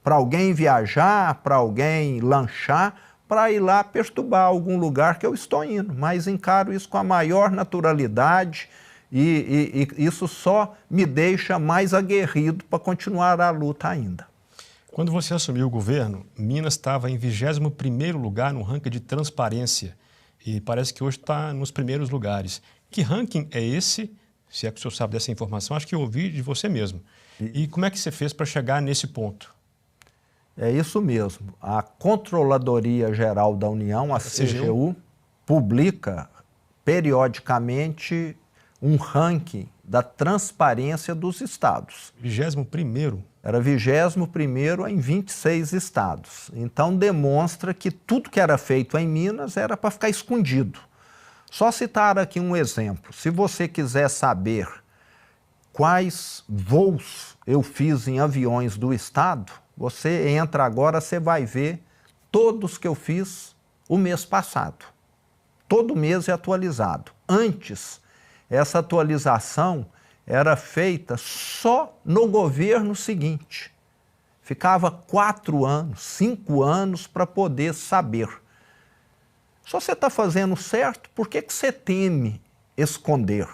para alguém viajar, para alguém lanchar, para ir lá perturbar algum lugar que eu estou indo. Mas encaro isso com a maior naturalidade, e isso só me deixa mais aguerrido para continuar a luta ainda. Quando você assumiu o governo, Minas estava em 21º lugar no ranking de transparência e parece que hoje está nos primeiros lugares. Que ranking é esse? Se é que o senhor sabe dessa informação, acho que eu ouvi de você mesmo. E como é que você fez para chegar nesse ponto? É isso mesmo. A Controladoria Geral da União, a CGU, publica periodicamente um ranking da transparência dos estados. 21º? Era 21º em 26 estados. Então demonstra que tudo que era feito em Minas era para ficar escondido. Só citar aqui um exemplo. Se você quiser saber quais voos eu fiz em aviões do estado, você entra agora, você vai ver todos que eu fiz o mês passado. Todo mês é atualizado. Antes, essa atualização era feita só no governo seguinte. Ficava 4 anos, 5 anos para poder saber. Se você está fazendo certo, por que você teme esconder?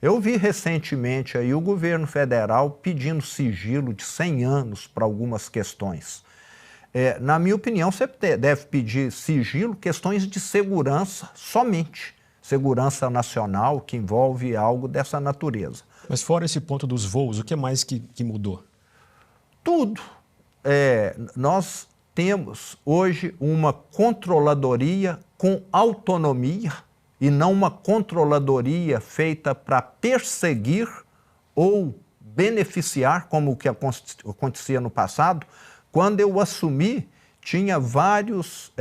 Eu vi recentemente aí o governo federal pedindo sigilo de 100 anos para algumas questões. Na minha opinião, você deve pedir sigilo, questões de segurança somente. Segurança nacional, que envolve algo dessa natureza. Mas fora esse ponto dos voos, o que mais que mudou? Tudo. Nós temos hoje uma controladoria com autonomia e não uma controladoria feita para perseguir ou beneficiar, como o que acontecia no passado. Quando eu assumi, tinha vários...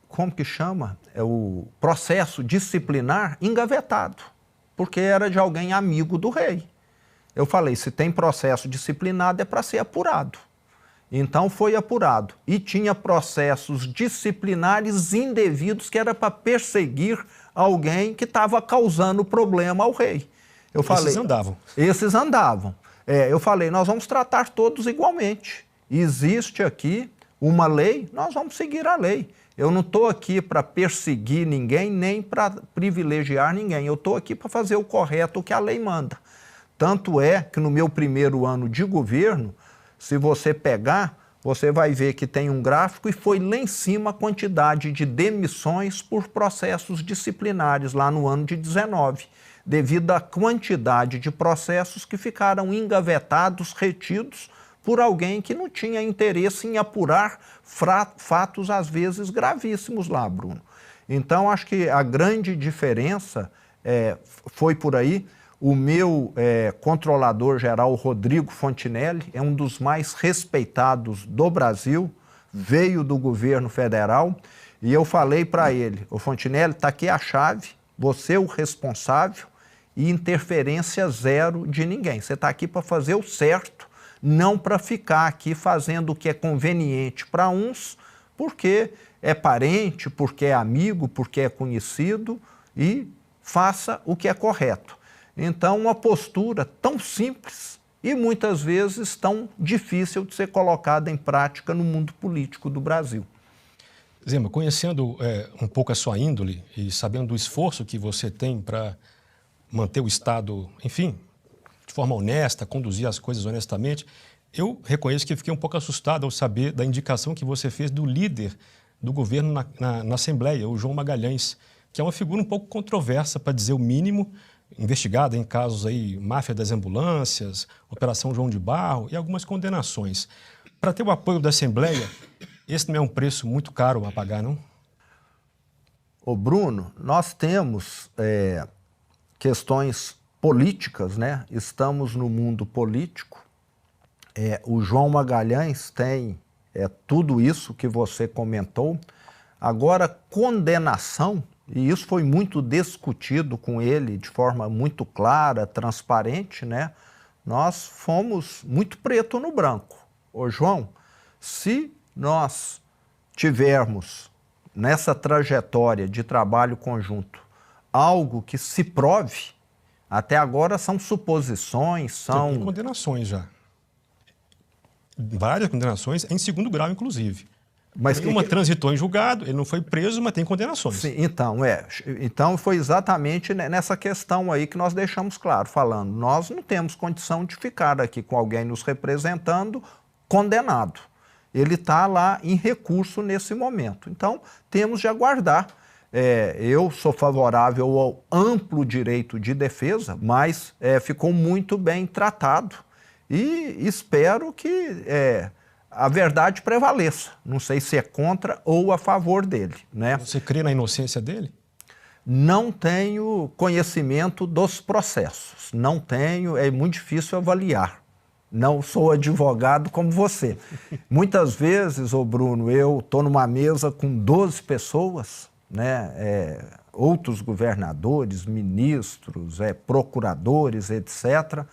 como que chama? O processo disciplinar engavetado, porque era de alguém amigo do rei. Eu falei, se tem processo disciplinado é para ser apurado. Então foi apurado. E tinha processos disciplinares indevidos que era para perseguir alguém que estava causando problema ao rei. Esses andavam. Esses andavam. Eu falei, nós vamos tratar todos igualmente. Existe aqui uma lei, nós vamos seguir a lei. Eu não estou aqui para perseguir ninguém, nem para privilegiar ninguém. Eu estou aqui para fazer o correto, o que a lei manda. Tanto é que no meu primeiro ano de governo, se você pegar, você vai ver que tem um gráfico e foi lá em cima a quantidade de demissões por processos disciplinares lá no ano de 19, devido à quantidade de processos que ficaram engavetados, retidos, por alguém que não tinha interesse em apurar fatos, às vezes, gravíssimos lá, Bruno. Então, acho que a grande diferença foi por aí. O meu controlador-geral, Rodrigo Fontinelli, é um dos mais respeitados do Brasil, veio do governo federal, e eu falei para ele, o Fontinelli, está aqui a chave, você é o responsável e interferência zero de ninguém. Você está aqui para fazer o certo, não para ficar aqui fazendo o que é conveniente para uns, porque é parente, porque é amigo, porque é conhecido, e faça o que é correto. Então, uma postura tão simples e muitas vezes tão difícil de ser colocada em prática no mundo político do Brasil. Zema, conhecendo um pouco a sua índole e sabendo do esforço que você tem para manter o Estado, enfim, de forma honesta, conduzir as coisas honestamente, eu reconheço que fiquei um pouco assustado ao saber da indicação que você fez do líder do governo na Assembleia, o João Magalhães, que é uma figura um pouco controversa, para dizer o mínimo, investigada em casos aí, máfia das ambulâncias, Operação João de Barro e algumas condenações. Para ter o apoio da Assembleia, esse não é um preço muito caro a pagar, não? Ô Bruno, nós temos questões políticas, né? Estamos no mundo político. O João Magalhães tem tudo isso que você comentou. Agora, condenação, e isso foi muito discutido com ele de forma muito clara, transparente, né? Nós fomos muito preto no branco. Ô João, se nós tivermos nessa trajetória de trabalho conjunto algo que se prove, até agora são suposições, são... Tem condenações já. Várias condenações, em segundo grau, inclusive. Mas uma transitou em julgado, ele não foi preso, mas tem condenações. Sim, então foi exatamente nessa questão aí que nós deixamos claro, falando, nós não temos condição de ficar aqui com alguém nos representando condenado. Ele está lá em recurso nesse momento. Então, temos de aguardar. Eu sou favorável ao amplo direito de defesa, mas ficou muito bem tratado e espero que a verdade prevaleça. Não sei se é contra ou a favor dele, né? Você crê na inocência dele? Não tenho conhecimento dos processos. Não tenho, é muito difícil avaliar. Não sou advogado como você. Muitas vezes, ô Bruno, eu estou numa mesa com 12 pessoas, né? Outros governadores, ministros, procuradores, etc.,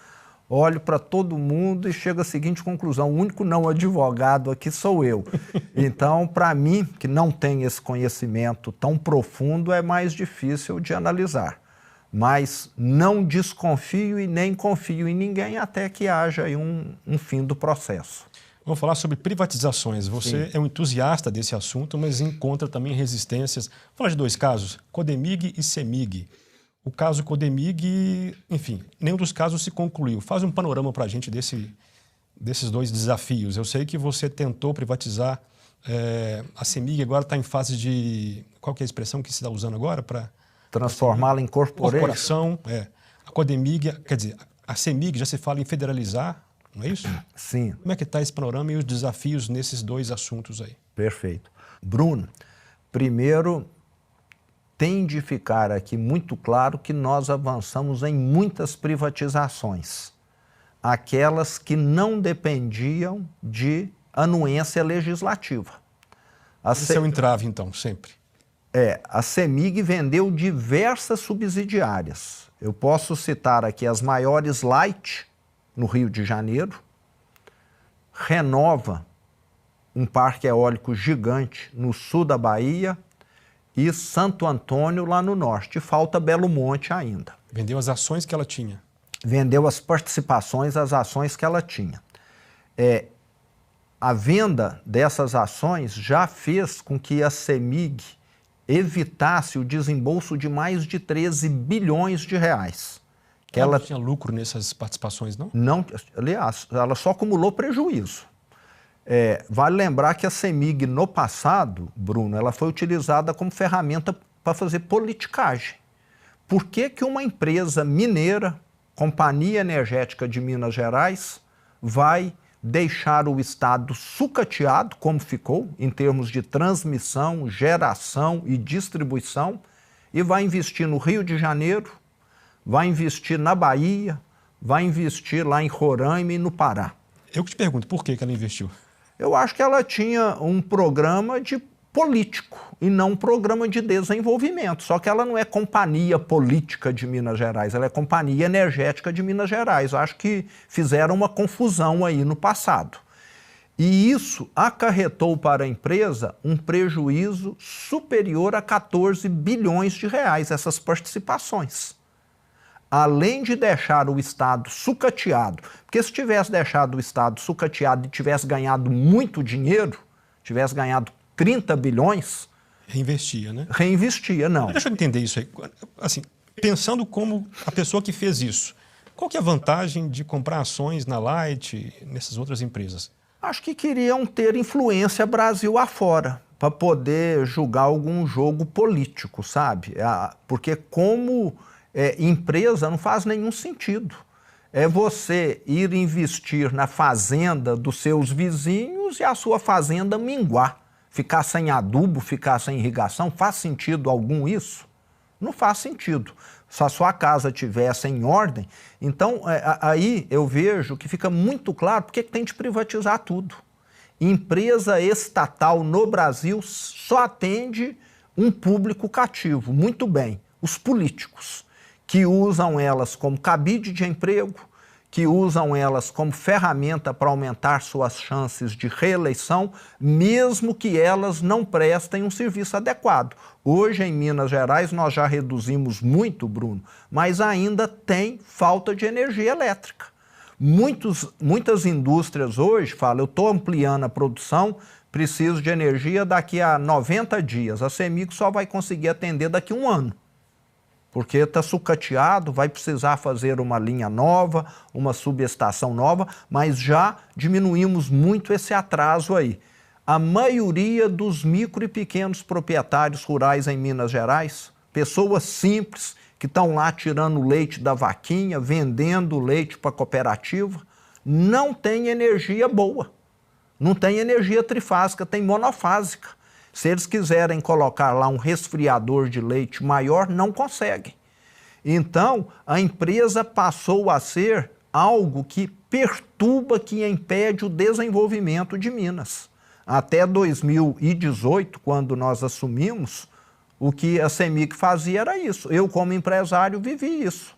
olho para todo mundo e chego à seguinte conclusão, o único não advogado aqui sou eu. Então, para mim, que não tem esse conhecimento tão profundo, é mais difícil de analisar. Mas não desconfio e nem confio em ninguém até que haja aí um fim do processo. Vamos falar sobre privatizações. Você é um entusiasta desse assunto, mas encontra também resistências. Vou falar de dois casos, Codemig e Cemig. O caso Codemig, enfim, nenhum dos casos se concluiu. Faz um panorama para a gente desses dois desafios. Eu sei que você tentou privatizar a Cemig, agora está em fase de... Qual que é a expressão que se está usando agora para... Transformá-la em corporação. A Codemig, quer dizer, a Cemig já se fala em federalizar, não é isso? Sim. Como é que está esse panorama e os desafios nesses dois assuntos aí? Perfeito. Bruno, primeiro... tem de ficar aqui muito claro que nós avançamos em muitas privatizações, aquelas que não dependiam de anuência legislativa. Esse é o entrave, então, sempre. A Cemig vendeu diversas subsidiárias. Eu posso citar aqui as maiores Light, no Rio de Janeiro, Renova, um parque eólico gigante no sul da Bahia, e Santo Antônio lá no norte. Falta Belo Monte ainda. Vendeu as ações que ela tinha. Vendeu as participações, as ações que ela tinha. A venda dessas ações já fez com que a Cemig evitasse o desembolso de mais de 13 bilhões de reais. Ela não tinha lucro nessas participações, não? Não, aliás, ela só acumulou prejuízo. Vale lembrar que a Cemig, no passado, Bruno, ela foi utilizada como ferramenta para fazer politicagem. Por que que uma empresa mineira, Companhia Energética de Minas Gerais, vai deixar o Estado sucateado, como ficou, em termos de transmissão, geração e distribuição, e vai investir no Rio de Janeiro, vai investir na Bahia, vai investir lá em Roraima e no Pará. Eu que te pergunto, por que ela investiu? Eu acho que ela tinha um programa de político e não um programa de desenvolvimento. Só que ela não é companhia política de Minas Gerais, ela é companhia energética de Minas Gerais. Eu acho que fizeram uma confusão aí no passado. E isso acarretou para a empresa um prejuízo superior a 14 bilhões de reais, essas participações. Além de deixar o Estado sucateado, porque se tivesse deixado o Estado sucateado e tivesse ganhado muito dinheiro, tivesse ganhado 30 bilhões... Reinvestia, né? Reinvestia, não. Mas deixa eu entender isso aí. Assim, pensando como a pessoa que fez isso, qual que é a vantagem de comprar ações na Light, nessas outras empresas? Acho que queriam ter influência Brasil afora, para poder julgar algum jogo político, sabe? Porque como empresa não faz nenhum sentido. É você ir investir na fazenda dos seus vizinhos e a sua fazenda minguar. Ficar sem adubo, ficar sem irrigação, faz sentido algum isso? Não faz sentido. Se a sua casa estivesse em ordem, então aí eu vejo que fica muito claro porque tem de privatizar tudo. Empresa estatal no Brasil só atende um público cativo, muito bem, os políticos, que usam elas como cabide de emprego, que usam elas como ferramenta para aumentar suas chances de reeleição, mesmo que elas não prestem um serviço adequado. Hoje, em Minas Gerais, nós já reduzimos muito, Bruno, mas ainda tem falta de energia elétrica. Muitas indústrias hoje falam, eu estou ampliando a produção, preciso de energia daqui a 90 dias. A CEMIG só vai conseguir atender daqui a um ano. Porque está sucateado, vai precisar fazer uma linha nova, uma subestação nova, mas já diminuímos muito esse atraso aí. A maioria dos micro e pequenos proprietários rurais em Minas Gerais, pessoas simples, que estão lá tirando o leite da vaquinha, vendendo leite para a cooperativa, não tem energia boa, não tem energia trifásica, tem monofásica. Se eles quiserem colocar lá um resfriador de leite maior, não conseguem. Então, a empresa passou a ser algo que perturba, que impede o desenvolvimento de Minas. Até 2018, quando nós assumimos, o que a CEMIG fazia era isso. Eu, como empresário, vivi isso.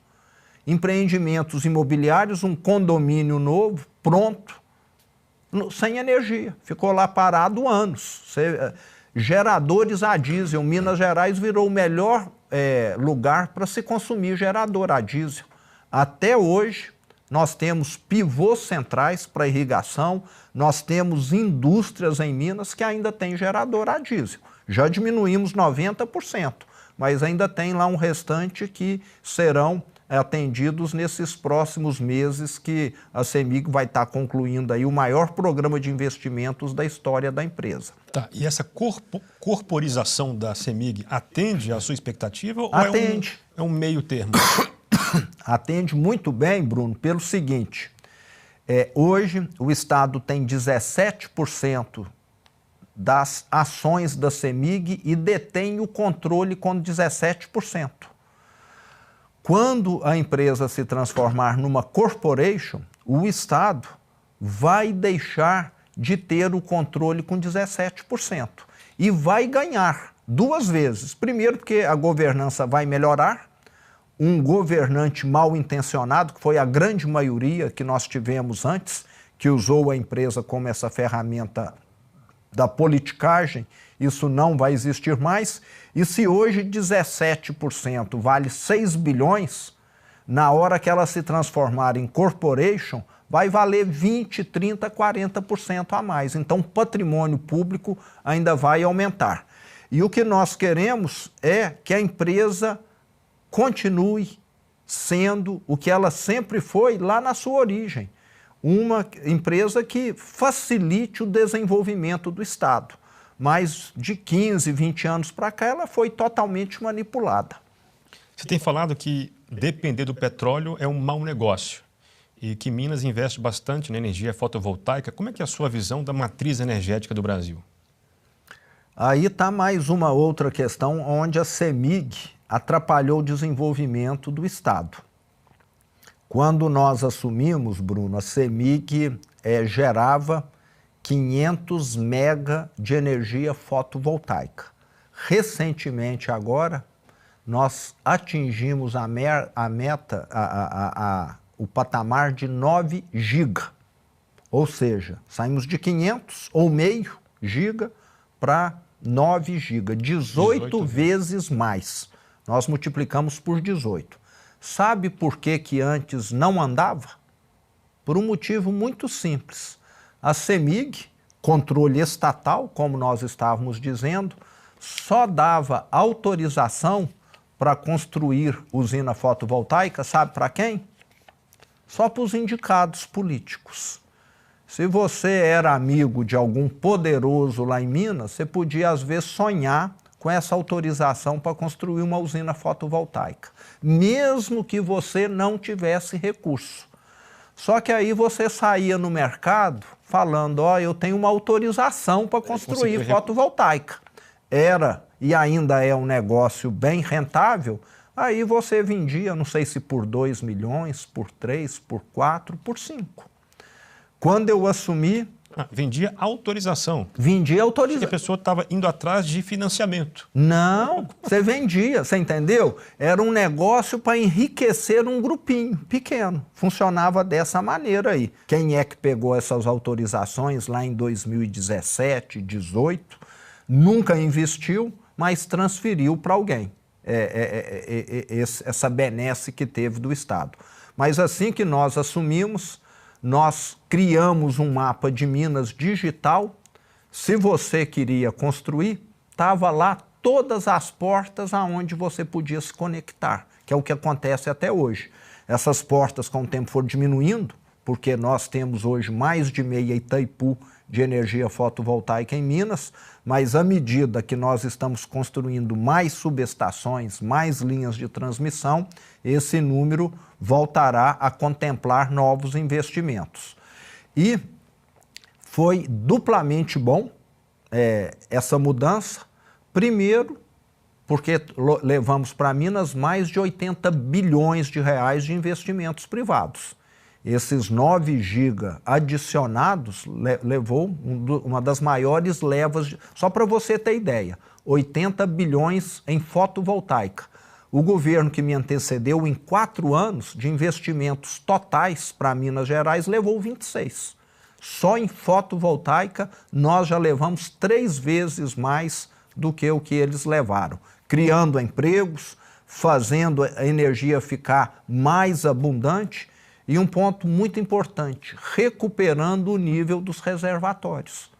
Empreendimentos imobiliários, um condomínio novo, pronto, sem energia. Ficou lá parado anos. Geradores a diesel. Minas Gerais virou o melhor lugar para se consumir gerador a diesel. Até hoje, nós temos pivôs centrais para irrigação, nós temos indústrias em Minas que ainda têm gerador a diesel. Já diminuímos 90%, mas ainda tem lá um restante que serão atendidos nesses próximos meses que a CEMIG vai estar concluindo aí o maior programa de investimentos da história da empresa. Tá, e essa corporização da CEMIG atende à sua expectativa ou atende. É um meio termo? Atende muito bem, Bruno, pelo seguinte, hoje o Estado tem 17% das ações da CEMIG e detém o controle com 17%. Quando a empresa se transformar numa corporation, o Estado vai deixar de ter o controle com 17% e vai ganhar duas vezes. Primeiro, porque a governança vai melhorar, um governante mal intencionado, que foi a grande maioria que nós tivemos antes, que usou a empresa como essa ferramenta da politicagem, isso não vai existir mais. E se hoje 17% vale 6 bilhões, na hora que ela se transformar em corporation, vai valer 20%, 30%, 40% a mais. Então o patrimônio público ainda vai aumentar. E o que nós queremos é que a empresa continue sendo o que ela sempre foi lá na sua origem. Uma empresa que facilite o desenvolvimento do Estado. Mas de 15, 20 anos para cá, ela foi totalmente manipulada. Você tem falado que depender do petróleo é um mau negócio. e que Minas investe bastante na energia fotovoltaica. Como é que é a sua visão da matriz energética do Brasil? Aí está mais uma outra questão onde a CEMIG atrapalhou o desenvolvimento do Estado. Quando nós assumimos, Bruno, a CEMIG gerava 500 mega de energia fotovoltaica. Recentemente, agora, nós atingimos a meta, o patamar de 9 giga. Ou seja, saímos de 500 ou meio giga para 9 giga, 18 vezes mais. Nós multiplicamos por 18. Sabe por que antes não andava? Por um motivo muito simples. A CEMIG, controle estatal, como nós estávamos dizendo, só dava autorização para construir usina fotovoltaica, sabe para quem? Só para os indicados políticos. Se você era amigo de algum poderoso lá em Minas, você podia, às vezes, sonhar com essa autorização para construir uma usina fotovoltaica, mesmo que você não tivesse recurso. Só que aí você saía no mercado falando, ó, eu tenho uma autorização para construir fotovoltaica. Era e ainda é um negócio bem rentável, aí você vendia, não sei se por 2 milhões, por 3, por 4, por 5. Quando eu assumi... vendia autorização. Vendia autorização. Porque a pessoa estava indo atrás de financiamento. Não, você vendia, você entendeu? Era um negócio para enriquecer um grupinho pequeno. Funcionava dessa maneira aí. Quem é que pegou essas autorizações lá em 2017, 2018, nunca investiu, mas transferiu para alguém. Essa benesse que teve do Estado. Mas assim que nós assumimos, nós criamos um mapa de Minas digital. Se você queria construir, estava lá todas as portas aonde você podia se conectar, que é o que acontece até hoje. Essas portas, com o tempo, foram diminuindo, porque nós temos hoje mais de meia Itaipu de energia fotovoltaica em Minas, mas à medida que nós estamos construindo mais subestações, mais linhas de transmissão, esse número voltará a contemplar novos investimentos. E foi duplamente bom essa mudança, primeiro porque levamos para Minas mais de 80 bilhões de reais de investimentos privados. Esses 9 giga adicionados levou uma das maiores levas, só para você ter ideia, 80 bilhões em fotovoltaica. O governo que me antecedeu, em 4 anos de investimentos totais para Minas Gerais, levou 26. Só em fotovoltaica nós já levamos 3 vezes mais do que o que eles levaram, criando empregos, fazendo a energia ficar mais abundante. E um ponto muito importante, recuperando o nível dos reservatórios.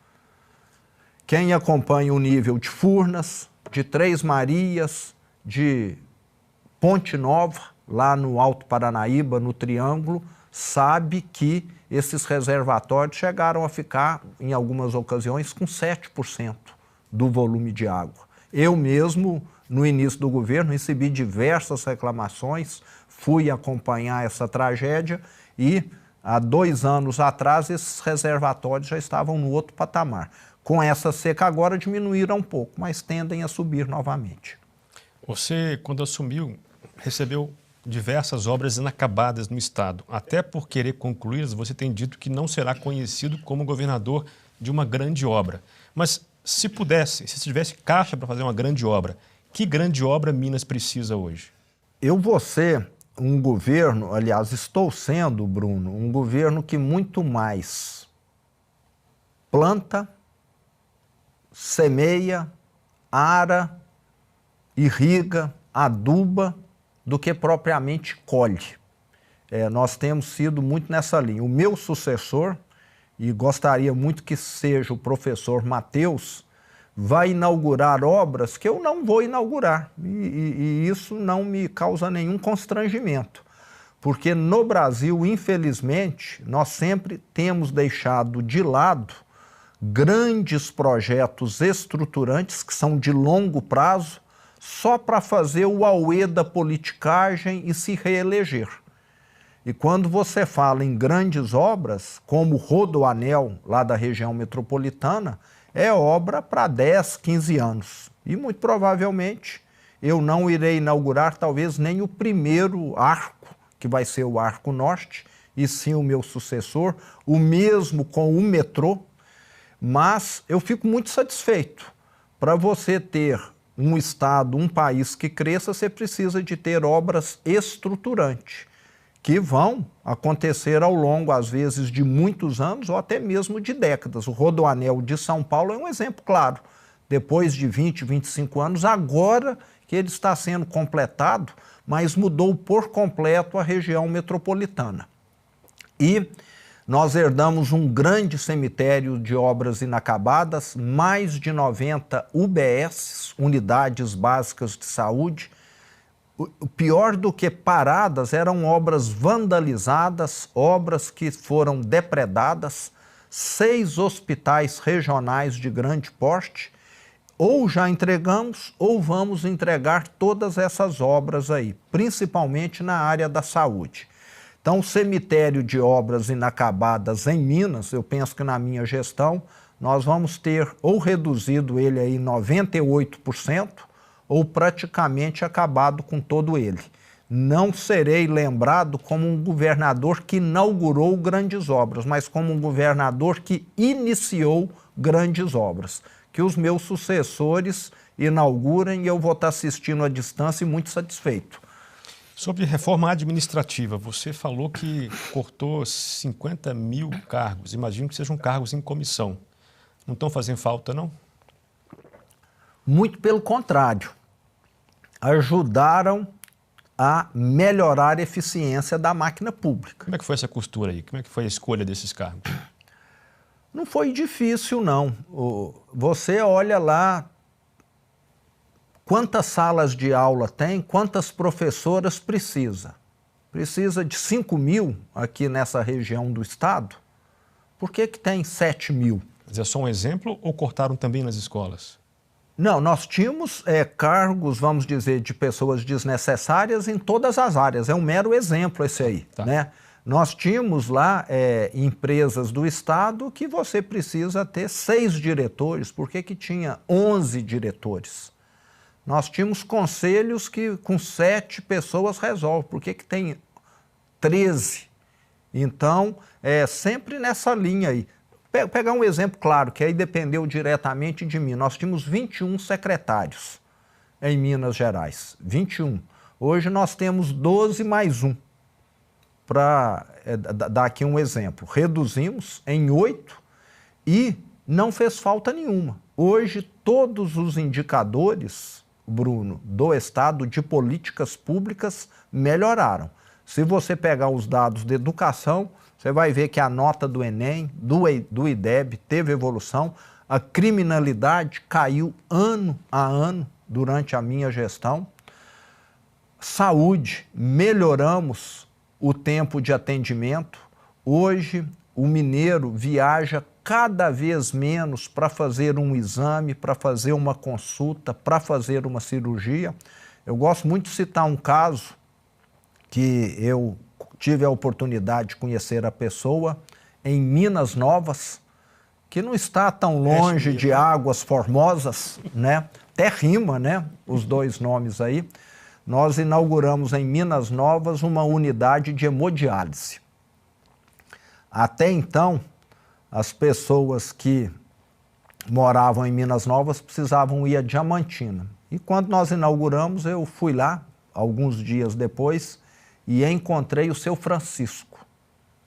Quem acompanha o nível de Furnas, de Três Marias, de Ponte Nova, lá no Alto Paranaíba, no Triângulo, sabe que esses reservatórios chegaram a ficar, em algumas ocasiões, com 7% do volume de água. Eu mesmo, no início do governo, recebi diversas reclamações, fui acompanhar essa tragédia e, há 2 anos atrás, esses reservatórios já estavam no outro patamar. Com essa seca agora diminuíram um pouco, mas tendem a subir novamente. Você, quando assumiu, recebeu diversas obras inacabadas no Estado. Até por querer concluí-las, você tem dito que não será conhecido como governador de uma grande obra. Mas se pudesse, se tivesse caixa para fazer uma grande obra, que grande obra Minas precisa hoje? Eu vou ser um governo, aliás, estou sendo, Bruno, um governo que muito mais planta, semeia, ara, irriga, aduba, do que propriamente colhe. Nós temos sido muito nessa linha. O meu sucessor, e gostaria muito que seja o professor Matheus, vai inaugurar obras que eu não vou inaugurar. E isso não me causa nenhum constrangimento. Porque no Brasil, infelizmente, nós sempre temos deixado de lado grandes projetos estruturantes que são de longo prazo, só para fazer o auê da politicagem e se reeleger. E quando você fala em grandes obras, como o Rodoanel, lá da região metropolitana, é obra para 10, 15 anos. E muito provavelmente eu não irei inaugurar talvez nem o primeiro arco, que vai ser o Arco Norte, e sim o meu sucessor, o mesmo com o metrô, mas eu fico muito satisfeito. Para você ter um estado, um país que cresça, você precisa de ter obras estruturantes, que vão acontecer ao longo, às vezes, de muitos anos ou até mesmo de décadas. O Rodoanel de São Paulo é um exemplo claro. Depois de 20, 25 anos, agora que ele está sendo completado, mas mudou por completo a região metropolitana. E nós herdamos um grande cemitério de obras inacabadas, mais de 90 UBS, unidades básicas de saúde. O pior do que paradas eram obras vandalizadas, obras que foram depredadas, 6 hospitais regionais de grande porte. Ou já entregamos ou vamos entregar todas essas obras aí, principalmente na área da saúde. Então, o cemitério de obras inacabadas em Minas, eu penso que na minha gestão, nós vamos ter ou reduzido ele aí 98% ou praticamente acabado com todo ele. Não serei lembrado como um governador que inaugurou grandes obras, mas como um governador que iniciou grandes obras. Que os meus sucessores inaugurem e eu vou estar assistindo à distância e muito satisfeito. Sobre reforma administrativa, você falou que cortou 50 mil cargos. Imagino que sejam cargos em comissão. Não estão fazendo falta, não? Muito pelo contrário. Ajudaram a melhorar a eficiência da máquina pública. Como é que foi essa costura aí? Como é que foi a escolha desses cargos? Não foi difícil, não. Você olha lá quantas salas de aula tem, quantas professoras precisa. Precisa de 5 mil aqui nessa região do estado. Por que tem 7 mil? Mas é só um exemplo ou cortaram também nas escolas? Não, nós tínhamos cargos, vamos dizer, de pessoas desnecessárias em todas as áreas. É um mero exemplo esse aí, tá, né? Nós tínhamos lá empresas do estado que você precisa ter 6 diretores. Por que tinha 11 diretores? Nós tínhamos conselhos que com 7 pessoas resolve. Por que tem 13? Então, sempre nessa linha aí. Pegar um exemplo claro, que aí dependeu diretamente de mim. Nós tínhamos 21 secretários em Minas Gerais. 21. Hoje nós temos 12 mais 1. Para dar aqui um exemplo. Reduzimos em 8 e não fez falta nenhuma. Hoje, todos os indicadores, Bruno, do Estado de políticas públicas melhoraram. Se você pegar os dados de educação, você vai ver que a nota do Enem, do IDEB, teve evolução. A criminalidade caiu ano a ano durante a minha gestão. Saúde, melhoramos o tempo de atendimento. Hoje, o mineiro viaja cada vez menos para fazer um exame, para fazer uma consulta, para fazer uma cirurgia. Eu gosto muito de citar um caso que eu tive a oportunidade de conhecer a pessoa em Minas Novas, que não está tão longe de Águas Formosas, né? Até rima, né? Os dois nomes aí. Nós inauguramos em Minas Novas uma unidade de hemodiálise. Até então, as pessoas que moravam em Minas Novas precisavam ir a Diamantina. E quando nós inauguramos, eu fui lá, alguns dias depois, e encontrei o seu Francisco.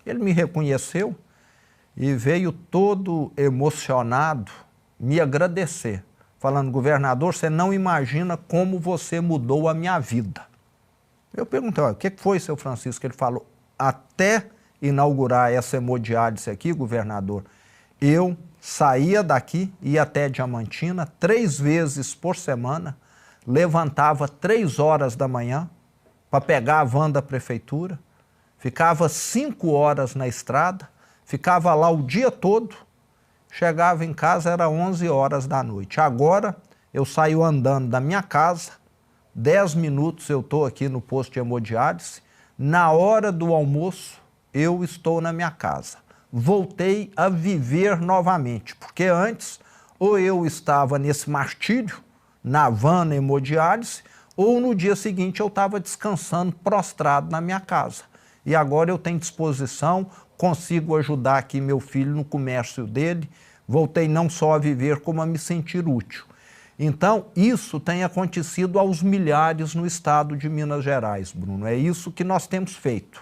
Ele me reconheceu e veio todo emocionado me agradecer, falando: governador, você não imagina como você mudou a minha vida. Eu perguntei: o que foi, seu Francisco? Ele falou: até inaugurar essa hemodiálise aqui, governador, eu saía daqui, ia até Diamantina 3 vezes por semana, levantava 3 horas da manhã para pegar a van da prefeitura, ficava 5 horas na estrada, ficava lá o dia todo, chegava em casa, era 11 horas da noite. Agora, eu saio andando da minha casa, 10 minutos eu estou aqui no posto de hemodiálise, Na hora do almoço, eu estou na minha casa. Voltei a viver novamente, porque antes ou eu estava nesse martírio, na van, na hemodiálise, ou no dia seguinte eu estava descansando, prostrado na minha casa. E agora eu tenho disposição, consigo ajudar aqui meu filho no comércio dele, voltei não só a viver, como a me sentir útil. Então, isso tem acontecido aos milhares no estado de Minas Gerais, Bruno. É isso que nós temos feito.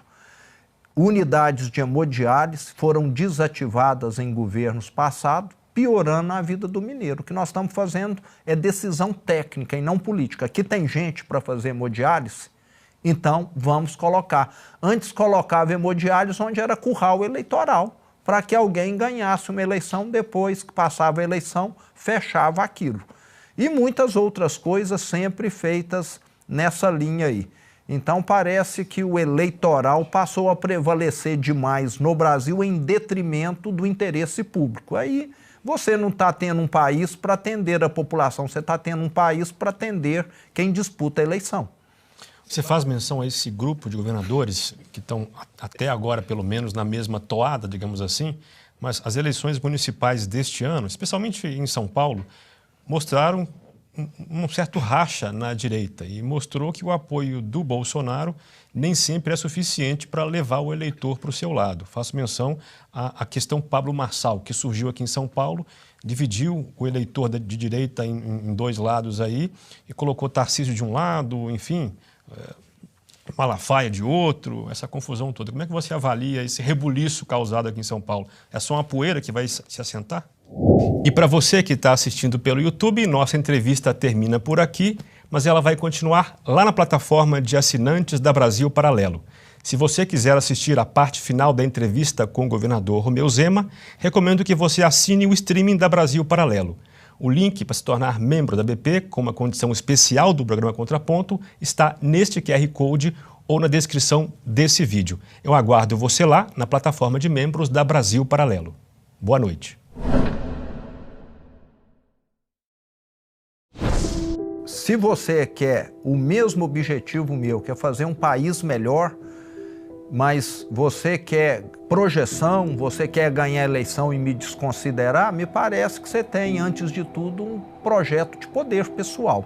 Unidades de hemodiálise foram desativadas em governos passados, piorando a vida do mineiro. O que nós estamos fazendo é decisão técnica e não política. Aqui tem gente para fazer hemodiálise, então vamos colocar. Antes colocava hemodiálise onde era curral eleitoral, para que alguém ganhasse uma eleição, depois que passava a eleição, fechava aquilo. E muitas outras coisas sempre feitas nessa linha aí. Então parece que o eleitoral passou a prevalecer demais no Brasil em detrimento do interesse público. Aí você não está tendo um país para atender a população, você está tendo um país para atender quem disputa a eleição. Você faz menção a esse grupo de governadores que estão até agora, pelo menos, na mesma toada, digamos assim, mas as eleições municipais deste ano, especialmente em São Paulo, mostraram um certo racha na direita e mostrou que o apoio do Bolsonaro nem sempre é suficiente para levar o eleitor para o seu lado. Faço menção à questão Pablo Marçal, que surgiu aqui em São Paulo, dividiu o eleitor de direita em dois lados aí e colocou Tarcísio de um lado, enfim, Malafaia de outro, essa confusão toda. Como é que você avalia esse rebuliço causado aqui em São Paulo? É só uma poeira que vai se assentar? E para você que está assistindo pelo YouTube, nossa entrevista termina por aqui, mas ela vai continuar lá na plataforma de assinantes da Brasil Paralelo. Se você quiser assistir a parte final da entrevista com o governador Romeu Zema, recomendo que você assine o streaming da Brasil Paralelo. O link para se tornar membro da BP, com uma condição especial do programa Contraponto, está neste QR Code ou na descrição desse vídeo. Eu aguardo você lá na plataforma de membros da Brasil Paralelo. Boa noite. Se você quer o mesmo objetivo meu, que é fazer um país melhor, mas você quer projeção, você quer ganhar a eleição e me desconsiderar, me parece que você tem, antes de tudo, um projeto de poder pessoal.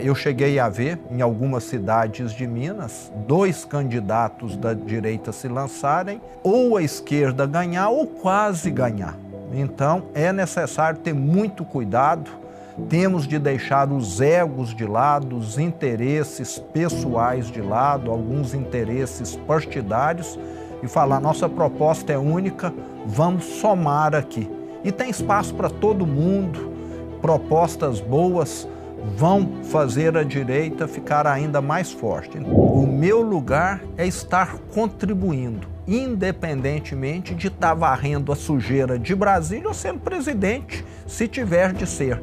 Eu cheguei a ver, em algumas cidades de Minas, 2 candidatos da direita se lançarem, ou a esquerda ganhar ou quase ganhar. Então, é necessário ter muito cuidado. Temos de deixar os egos de lado, os interesses pessoais de lado, alguns interesses partidários e falar, nossa proposta é única, vamos somar aqui. E tem espaço para todo mundo, propostas boas vão fazer a direita ficar ainda mais forte. O meu lugar é estar contribuindo, independentemente de estar varrendo a sujeira de Brasília ou sendo presidente, se tiver de ser.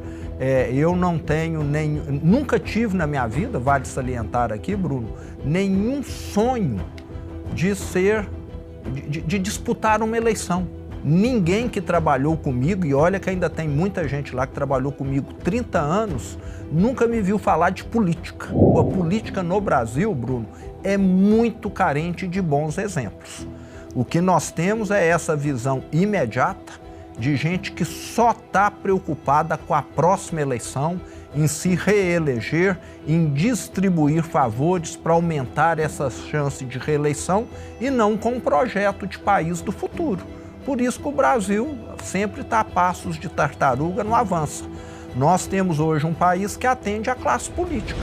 Eu não tenho nunca tive na minha vida, vale salientar aqui, Bruno, nenhum sonho de disputar uma eleição. Ninguém que trabalhou comigo, e olha que ainda tem muita gente lá que trabalhou comigo 30 anos, nunca me viu falar de política. A política no Brasil, Bruno, é muito carente de bons exemplos. O que nós temos é essa visão imediata de gente que só está preocupada com a próxima eleição, em se reeleger, em distribuir favores para aumentar essa chance de reeleição e não com um projeto de país do futuro. Por isso que o Brasil sempre está a passos de tartaruga, não avança. Nós temos hoje um país que atende à classe política.